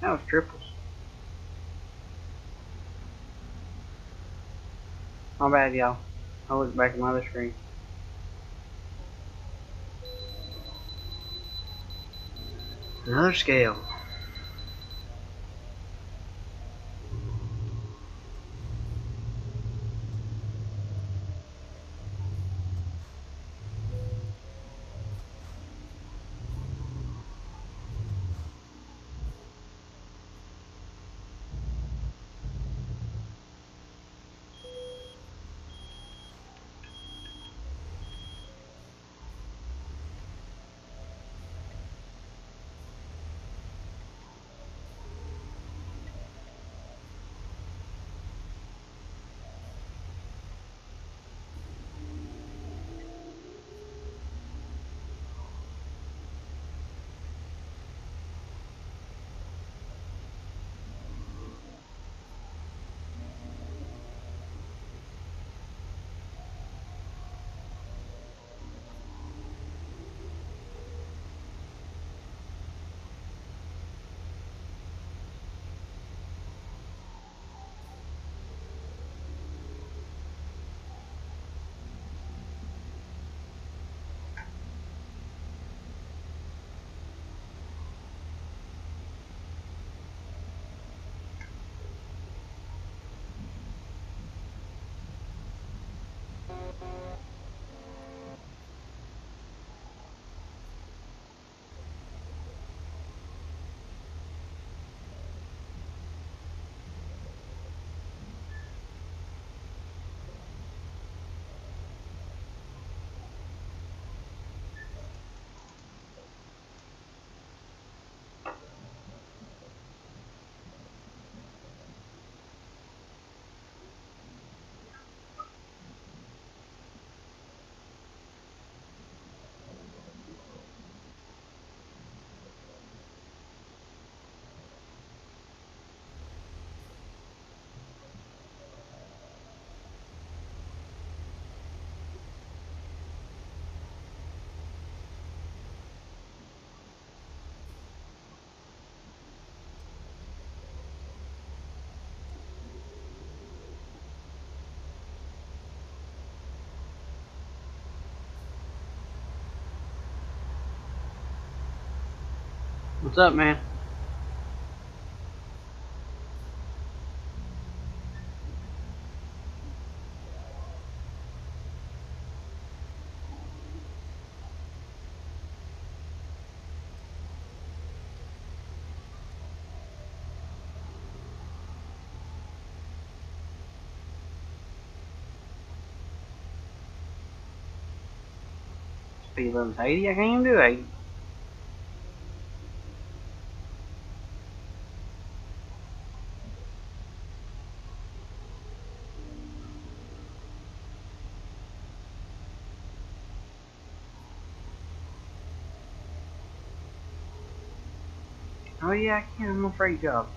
That was triples. My bad, y'all. I'll look back at my other screen. Another scale. What's up, man? Speed limit's 80. I can't even do 80. Oh yeah, I can. I'm a freight job.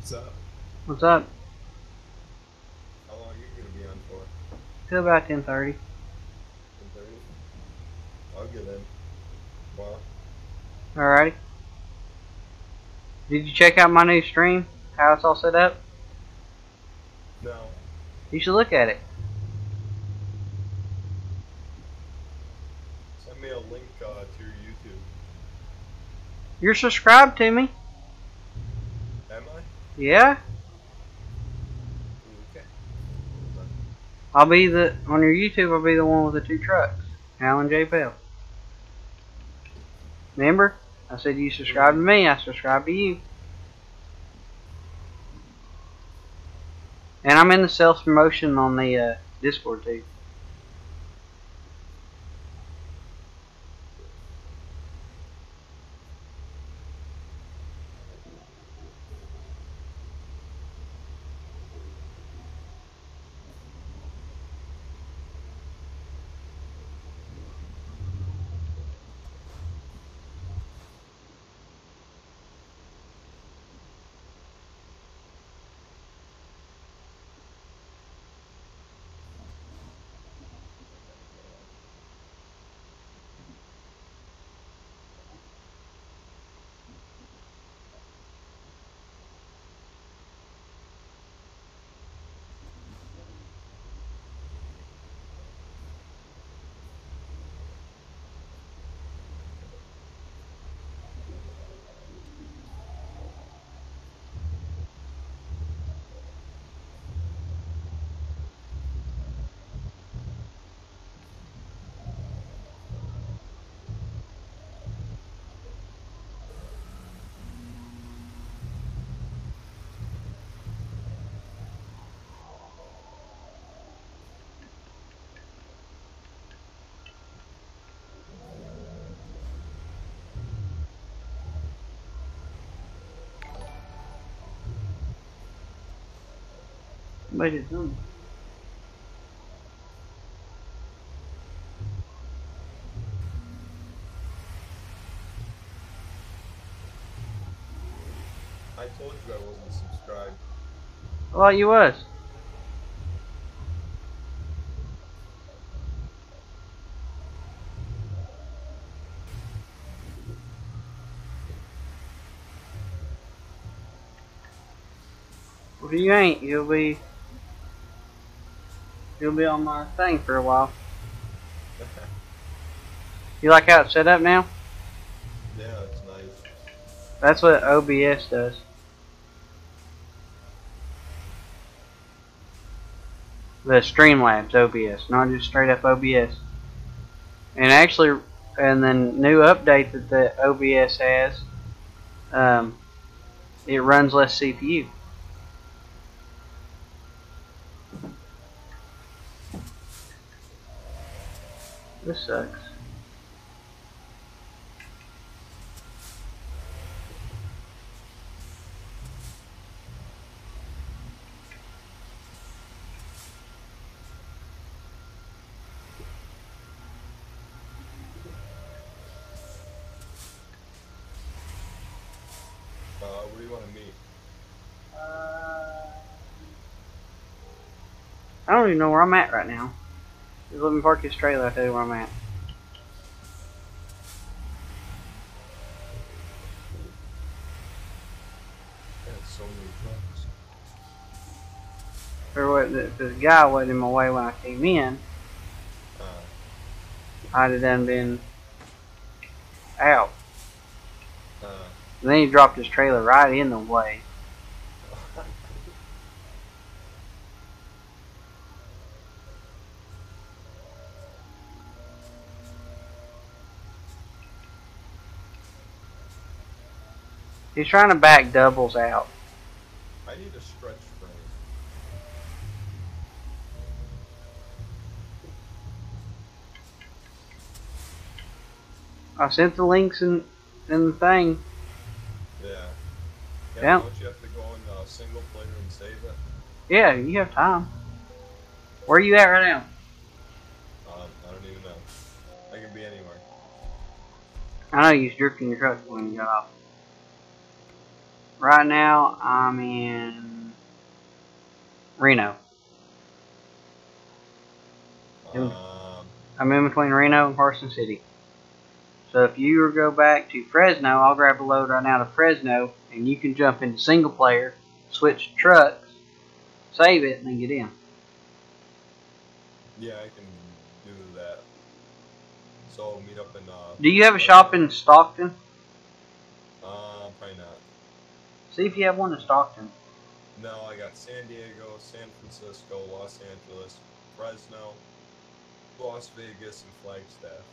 What's up? What's up? How long are you gonna be on for? Till about 10:30. 10:30? I'll get in. Well. Alrighty. Did you check out my new stream? How it's all set up? No. You should look at it. Send me a link to your YouTube. You're subscribed to me. Am I? Yeah. Okay. I'll be on your YouTube. I'll be the one with the 2 trucks. Allan Bell. Remember? I said you subscribe to me. I subscribe to you. And I'm in the sales promotion on the Discord too. But it's on. I told you I wasn't subscribed. Well, you was. If you ain't, you'll be on my thing for a while. You like how it's set up now? Yeah, it's nice. That's what OBS does. The Streamlabs OBS, not just straight up OBS. And actually, and then new update that the OBS has, it runs less CPU. This sucks. Where do you want to meet? I don't even know where I'm at right now. Just let me park this trailer, I'll tell you where I'm at. Yeah, so many trucks. Or what? The guy wasn't in my way when I came in. I'd have done been out. And then he dropped his trailer right in the way. He's trying to back doubles out. I need a stretch frame. I sent the links in the thing. Yeah. Yeah. Don't you have to go in single player and save it? Yeah, you have time. Where are you at right now? I don't even know. I can be anywhere. I know you was drifting your truck when you got off. Right now, I'm in Reno. I'm in between Reno and Carson City. So if you go back to Fresno, I'll grab a load right now to Fresno, and you can jump into single player, switch trucks, save it, and then get in. Yeah, I can do that. So meet up in. Do you have a shop in Stockton? Probably not. See if you have one in Stockton. No, I got San Diego, San Francisco, Los Angeles, Fresno, Las Vegas, and Flagstaff.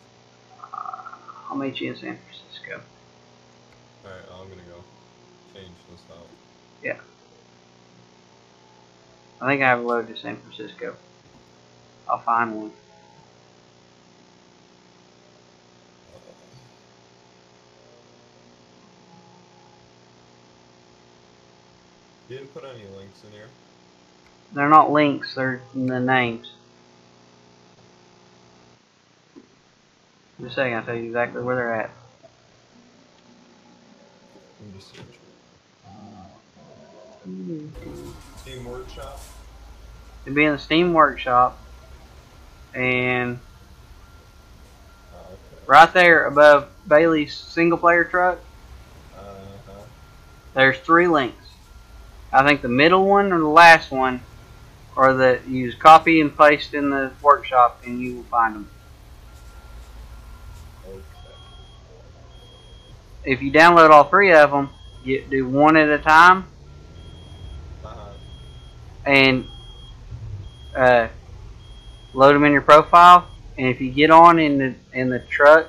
I'll meet you in San Francisco. Alright, I'm gonna go change this out. Yeah. I think I have a load to San Francisco. I'll find one. You didn't put any links in here? They're not links, they're the names. In a second, I'll tell you exactly where they're at. I'm just searching. Steam Workshop? It'd be in the Steam Workshop. And right there above Bailey's single player truck, there's 3 links. I think the middle one or the last one, or that you just copy and paste in the workshop, and you will find them. Okay. If you download all 3 of them, do one at a time, and load them in your profile. And if you get on in the truck,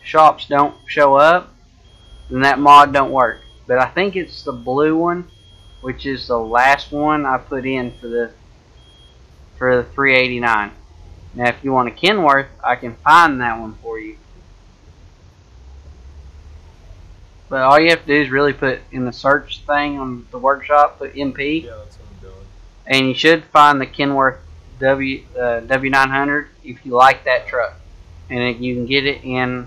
shops don't show up, then that mod don't work. But I think it's the blue one, which is the last one I put in for the $389. Now, if you want a Kenworth, I can find that one for you. But all you have to do is really put in the search thing on the workshop, put MP. Yeah, that's what I'm doing. And you should find the Kenworth W900 if you like that truck. And you can get it in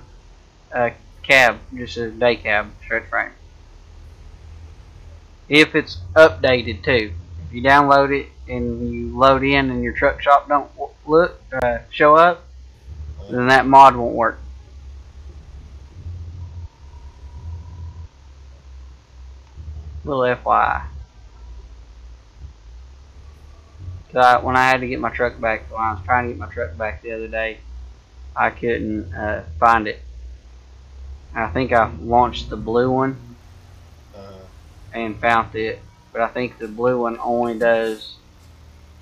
a cab, just a day cab, stretch frame. If it's updated too. If you download it and you load in and your truck shop don't show up, then that mod won't work. Little FYI. When I had to get my truck back, when I was trying to get my truck back the other day, I couldn't find it. I think I launched the blue one and found it, but I think the blue one only does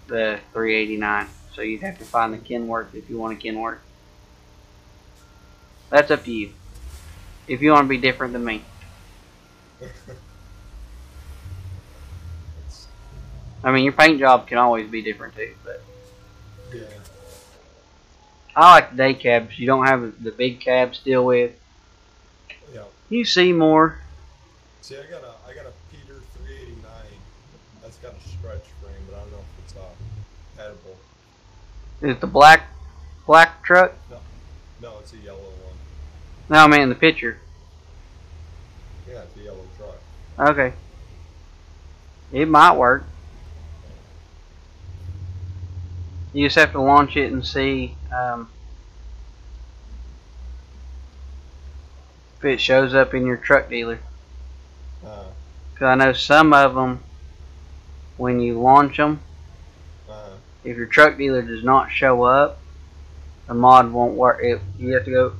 the $389. So you'd have to find the Kenworth if you want a Kenworth. That's up to you. If you want to be different than me. I mean, your paint job can always be different too, but yeah. I like the day cabs. You don't have the big cab still with. Yeah. You see more. See, I got a Peter 389. That's got a stretch frame, but I don't know if it's compatible. Is it the black truck? No, it's a yellow one. No, I mean the picture. Yeah, it's a yellow truck. Okay. It might work. You just have to launch it and see if it shows up in your truck dealer. Because I know some of them, when you launch them, if your truck dealer does not show up, the mod won't work. You have to go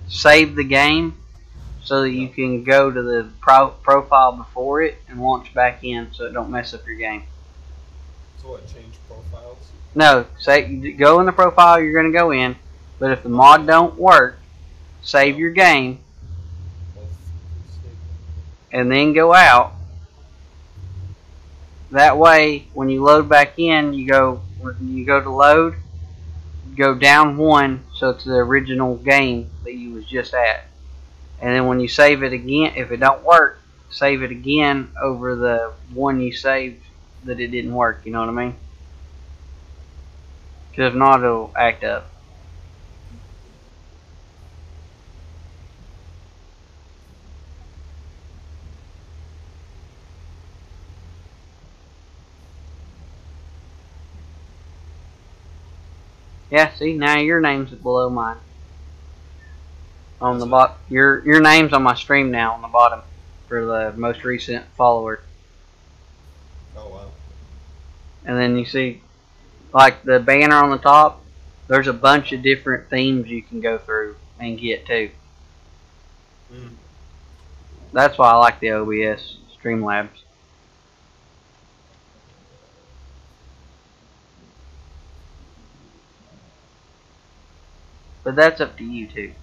save the game so that you can go to the profile before it and launch back in so it don't mess up your game. So what, change profiles? No, go in the profile you're going to go in, but if the mod don't work, save your game and then go out. That way, when you load back in, when you go to load, go down 1 so it's the original game that you was just at. And then when you save it again, if it don't work, save it again over the one you saved that it didn't work, you know what I mean? Because if not, it'll act up. Yeah, see, now your name's below mine. On the bottom, your name's on my stream now on the bottom for the most recent follower. Oh wow. And then you see, like the banner on the top, there's a bunch of different themes you can go through and get too. That's why I like the OBS Streamlabs. But that's up to you too.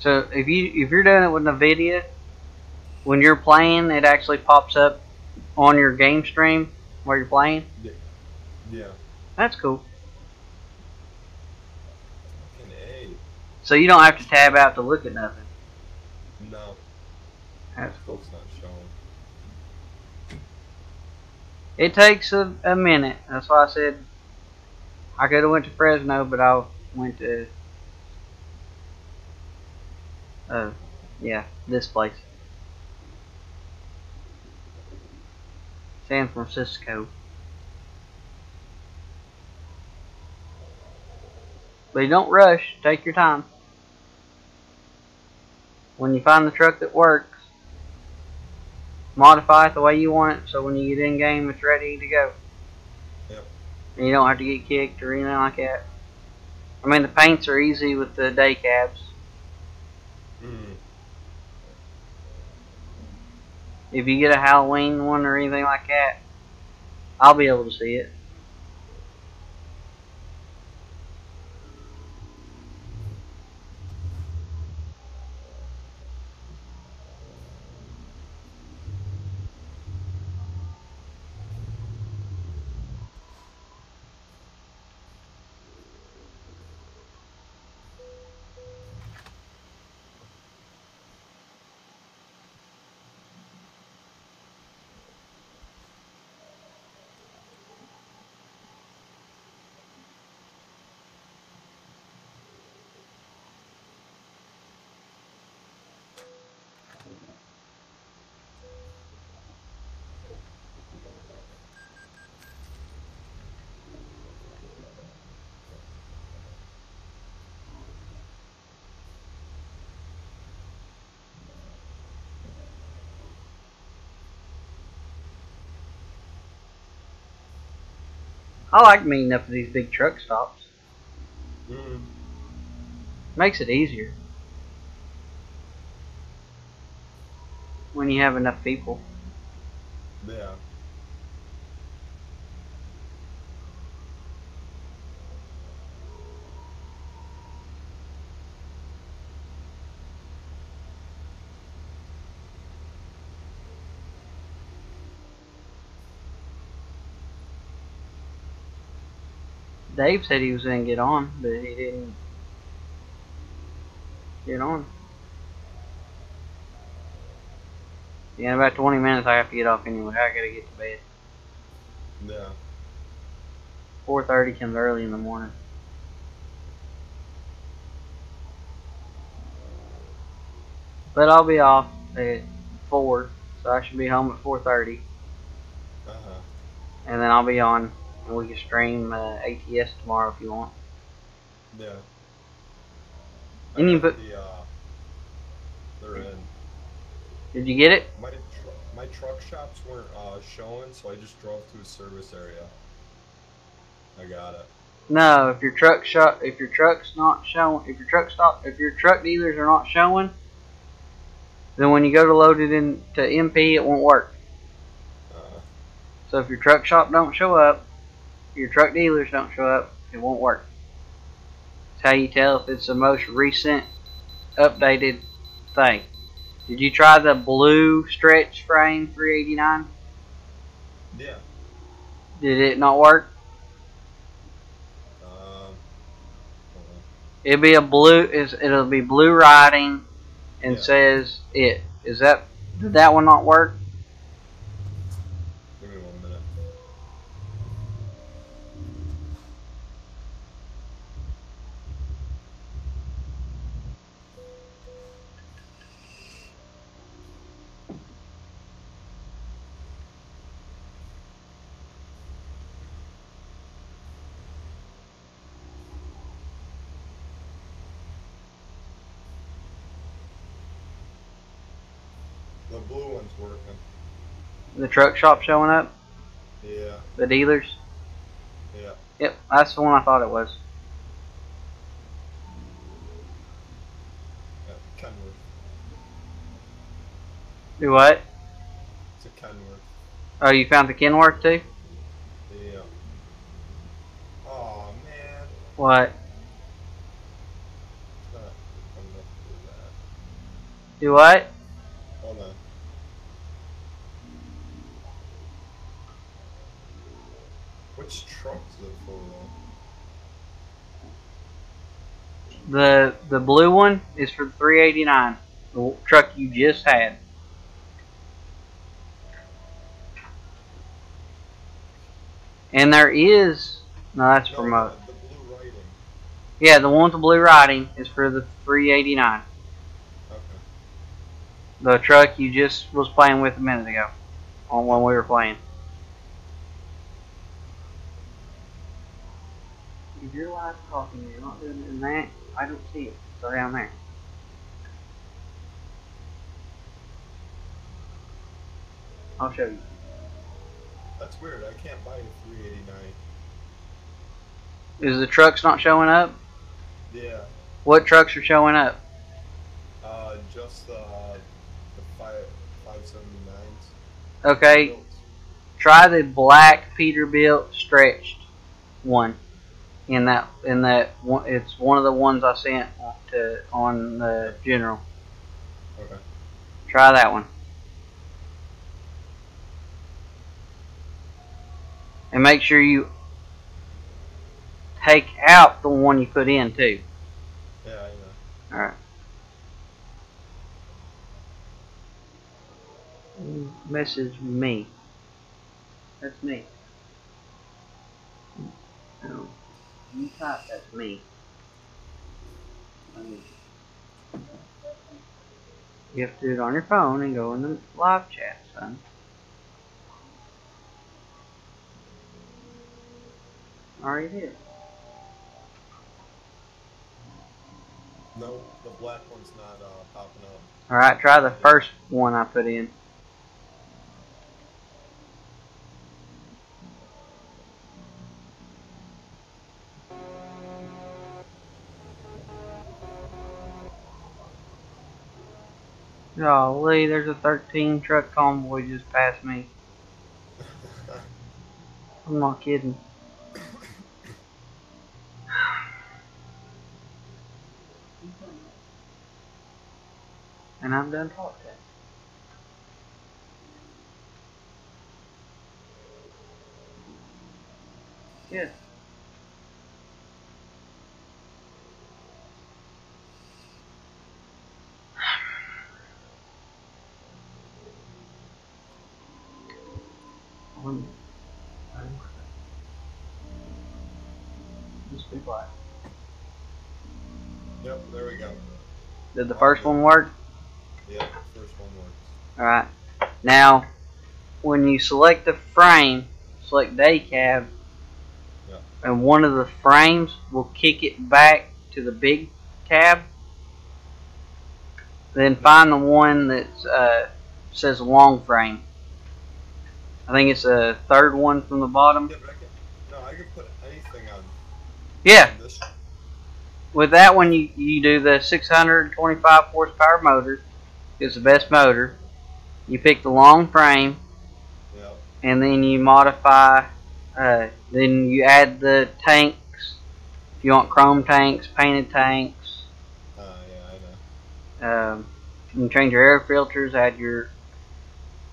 So if you're doing it with NVIDIA, when you're playing, it actually pops up on your game stream where you're playing. Yeah. That's cool. So you don't have to tab out to look at nothing. No. That's cool. It's not showing. It takes a minute. That's why I said I could have went to Fresno, but I went to this place. San Francisco. But you don't rush. Take your time. When you find the truck that works, modify it the way you want it so when you get in game it's ready to go. Yep. And you don't have to get kicked or anything like that. I mean, the paints are easy with the day cabs. If you get a Halloween one or anything like that, I'll be able to see it. I like meeting up at these big truck stops. Makes it easier when you have enough people. Yeah. Dave said he was going to get on, but he didn't get on. Yeah, in about 20 minutes I have to get off anyway. I gotta get to bed. Yeah. 4:30 comes early in the morning. But I'll be off at 4, so I should be home at 4:30. And then I'll be on, and we can stream ATS tomorrow if you want. Yeah. And you put. They're in. Did you get it? My truck shops weren't showing, so I just drove to a service area. I got it. No, if your truck's not showing, if your truck dealers are not showing, then when you go to load it into MP, it won't work. So if your truck shop don't show up, your truck dealers don't show up, it won't work. It's how you tell if it's the most recent updated thing. Did you try the blue stretch frame 389? Yeah. Did it not work? It'll be it'll be blue writing and says it. Did that one not work? Give me 1 minute. The blue one's working. The truck shop showing up? Yeah. The dealers? Yeah. Yep, that's the one I thought it was. Yeah, Kenworth. Do what? It's a Kenworth. Oh, you found the Kenworth too? Yeah. Oh man. What? It's not coming up to that. Do what? Hold on. Which truck is it for though? The blue one is for the 389. The truck you just had. And there is no, that's for most. The blue writing. Yeah, the one with the blue writing is for the 389. Okay. The truck you just was playing with a minute ago, on when we were playing. If your live talking, you're not doing it in that. I don't see it. So down there. I'll show you. That's weird. I can't buy a 389. Is the trucks not showing up? Yeah. What trucks are showing up? Just the 579s. Okay. Try the black Peterbilt stretched one. In that one, it's one of the ones I sent on the general. Okay. Try that one. And make sure you take out the one you put in too. Yeah, I know. Alright. Message me. That's me. No. You type that's me. You have to do it on your phone and go in the live chat, son. Already did. No, the black one's not popping up. Alright, try the first one I put in. Golly, there's a 13 truck convoy just past me. I'm not kidding. And I'm done talking. Yeah. Just be quiet. Yep, there we go. Did the first one work? Yep, the first one works. Alright. Now, when you select the frame, select day cab, yep. and one of the frames will kick it back to the big cab. Then find the one that says long frame. I think it's the third one from the bottom. Yeah, but I can put anything on. Yeah. On this. With that one, you do the 625 horsepower motor. It's the best motor. You pick the long frame. Yep. And then you modify. Then you add the tanks. If you want chrome tanks, painted tanks. Yeah, I know. You can change your air filters. Add your.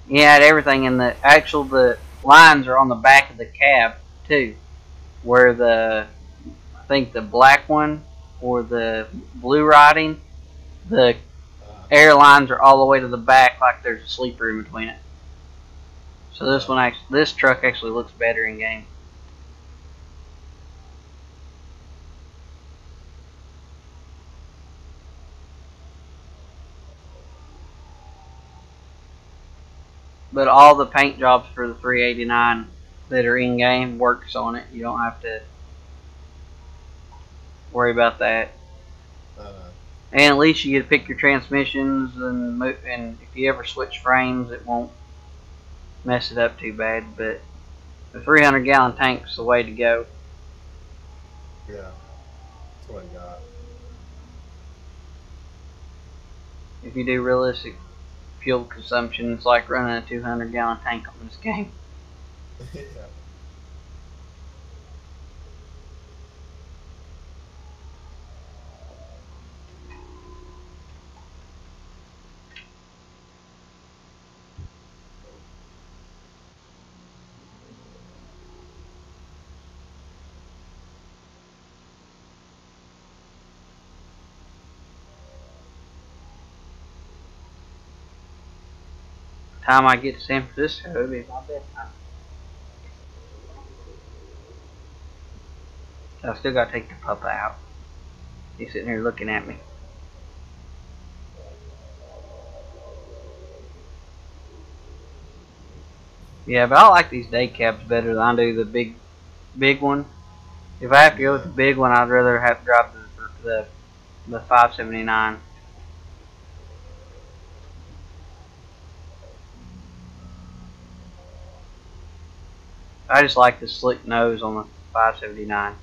You add everything in the lines are on the back of the cab too, where I think the black one or the blue writing, the air lines are all the way to the back, like there's a sleeper in between it. So this truck actually looks better in game. But all the paint jobs for the 389 that are in game works on it. You don't have to worry about that. And at least you get to pick your transmissions and if you ever switch frames, it won't mess it up too bad. But the 300-gallon tank's the way to go. Yeah, that's what I got. If you do realistic fuel consumption, it's like running a 200-gallon tank on this game. Yeah. Time I get to San Francisco, it'll be my bedtime. I still gotta take the pup out. He's sitting here looking at me. Yeah, but I like these day cabs better than I do the big one. If I have to go with the big one, I'd rather have to drive the 579. I just like the slick nose on the 579.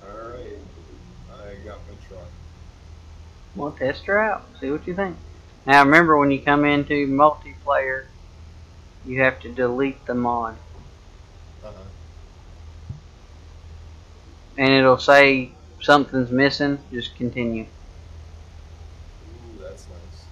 Alright, I got my truck. Well, test her out. See what you think. Now remember, when you come into multiplayer, you have to delete the mod. And it'll say something's missing. Just continue. Ooh, that's nice.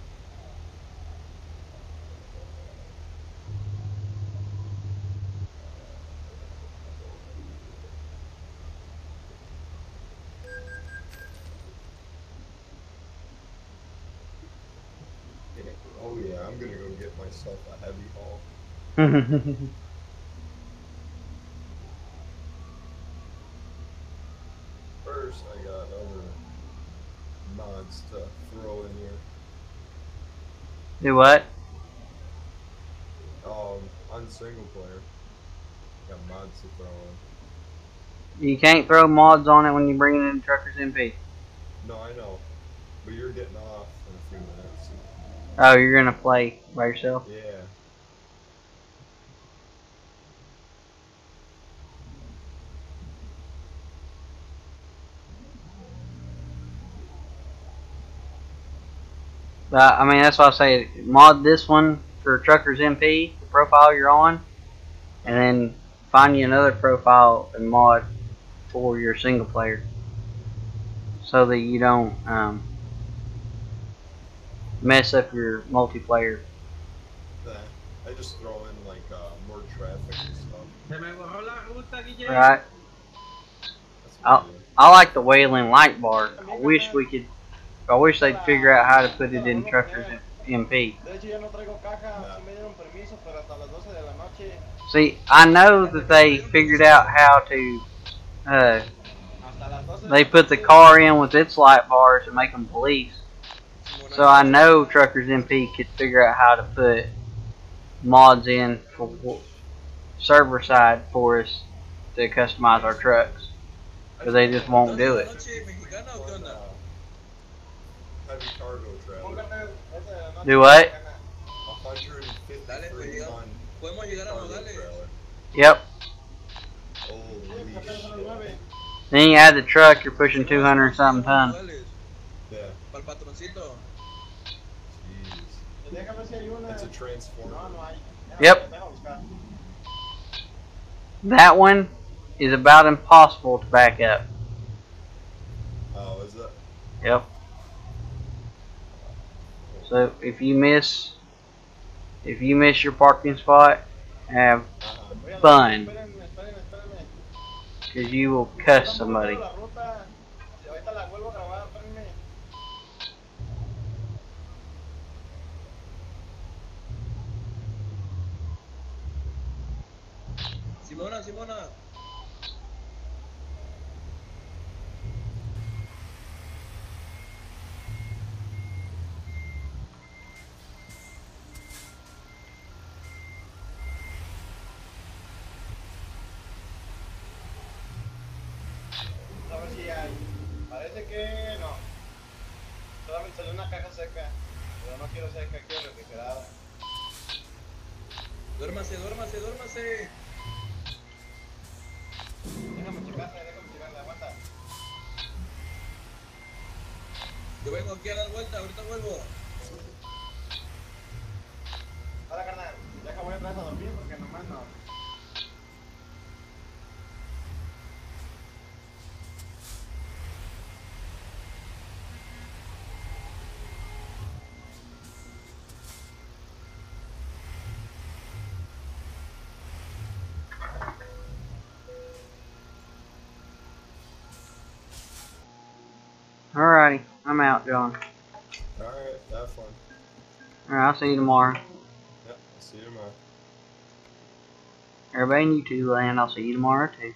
Oh yeah, I'm gonna go get myself a heavy haul. First, I got other mods to throw in here. Do what? On single player, got mods to throw in. You can't throw mods on it when you bring it in Truckers MP. No, I know, but you're getting off in a few minutes. Oh, you're gonna play by yourself? Yeah. I mean, that's why I say mod this one for Truckers MP, the profile you're on, and then find you another profile and mod for your single player, so that you don't mess up your multiplayer. I just throw in like more traffic and stuff. Right. I like the Wailing light bar. I wish they'd figure out how to put it in Truckers MP. See, I know that they figured out how to. They put the car in with its light bars and make them police. So I know Truckers MP could figure out how to put mods in for server side for us to customize our trucks, but they just won't do it. Heavy cargo trailer. Do what? 153 ton cargo trailer. Yep. Holy shit. Then you add the truck, you're pushing 200 and something tons. Yeah. Jeez. It's a transformer. Yep. That one is about impossible to back up. Oh, is it? Yep. So if you miss your parking spot, have fun, because you will cuss somebody. Simona, Simona. A ver si hay. Parece que no. Solamente salió una caja seca. Pero no quiero seca, quiero refrigerada. Duérmase, duérmase, duérmase. Déjame checarle, aguanta. Yo vengo aquí a dar vuelta, ahorita vuelvo. Hola, carnal. Deja, voy atrás a dormir porque nomás no. Alrighty, I'm out, John. Alright, have fun. Alright, I'll see you tomorrow. Yep, I'll see you tomorrow. Everybody in YouTube land, I'll see you tomorrow too.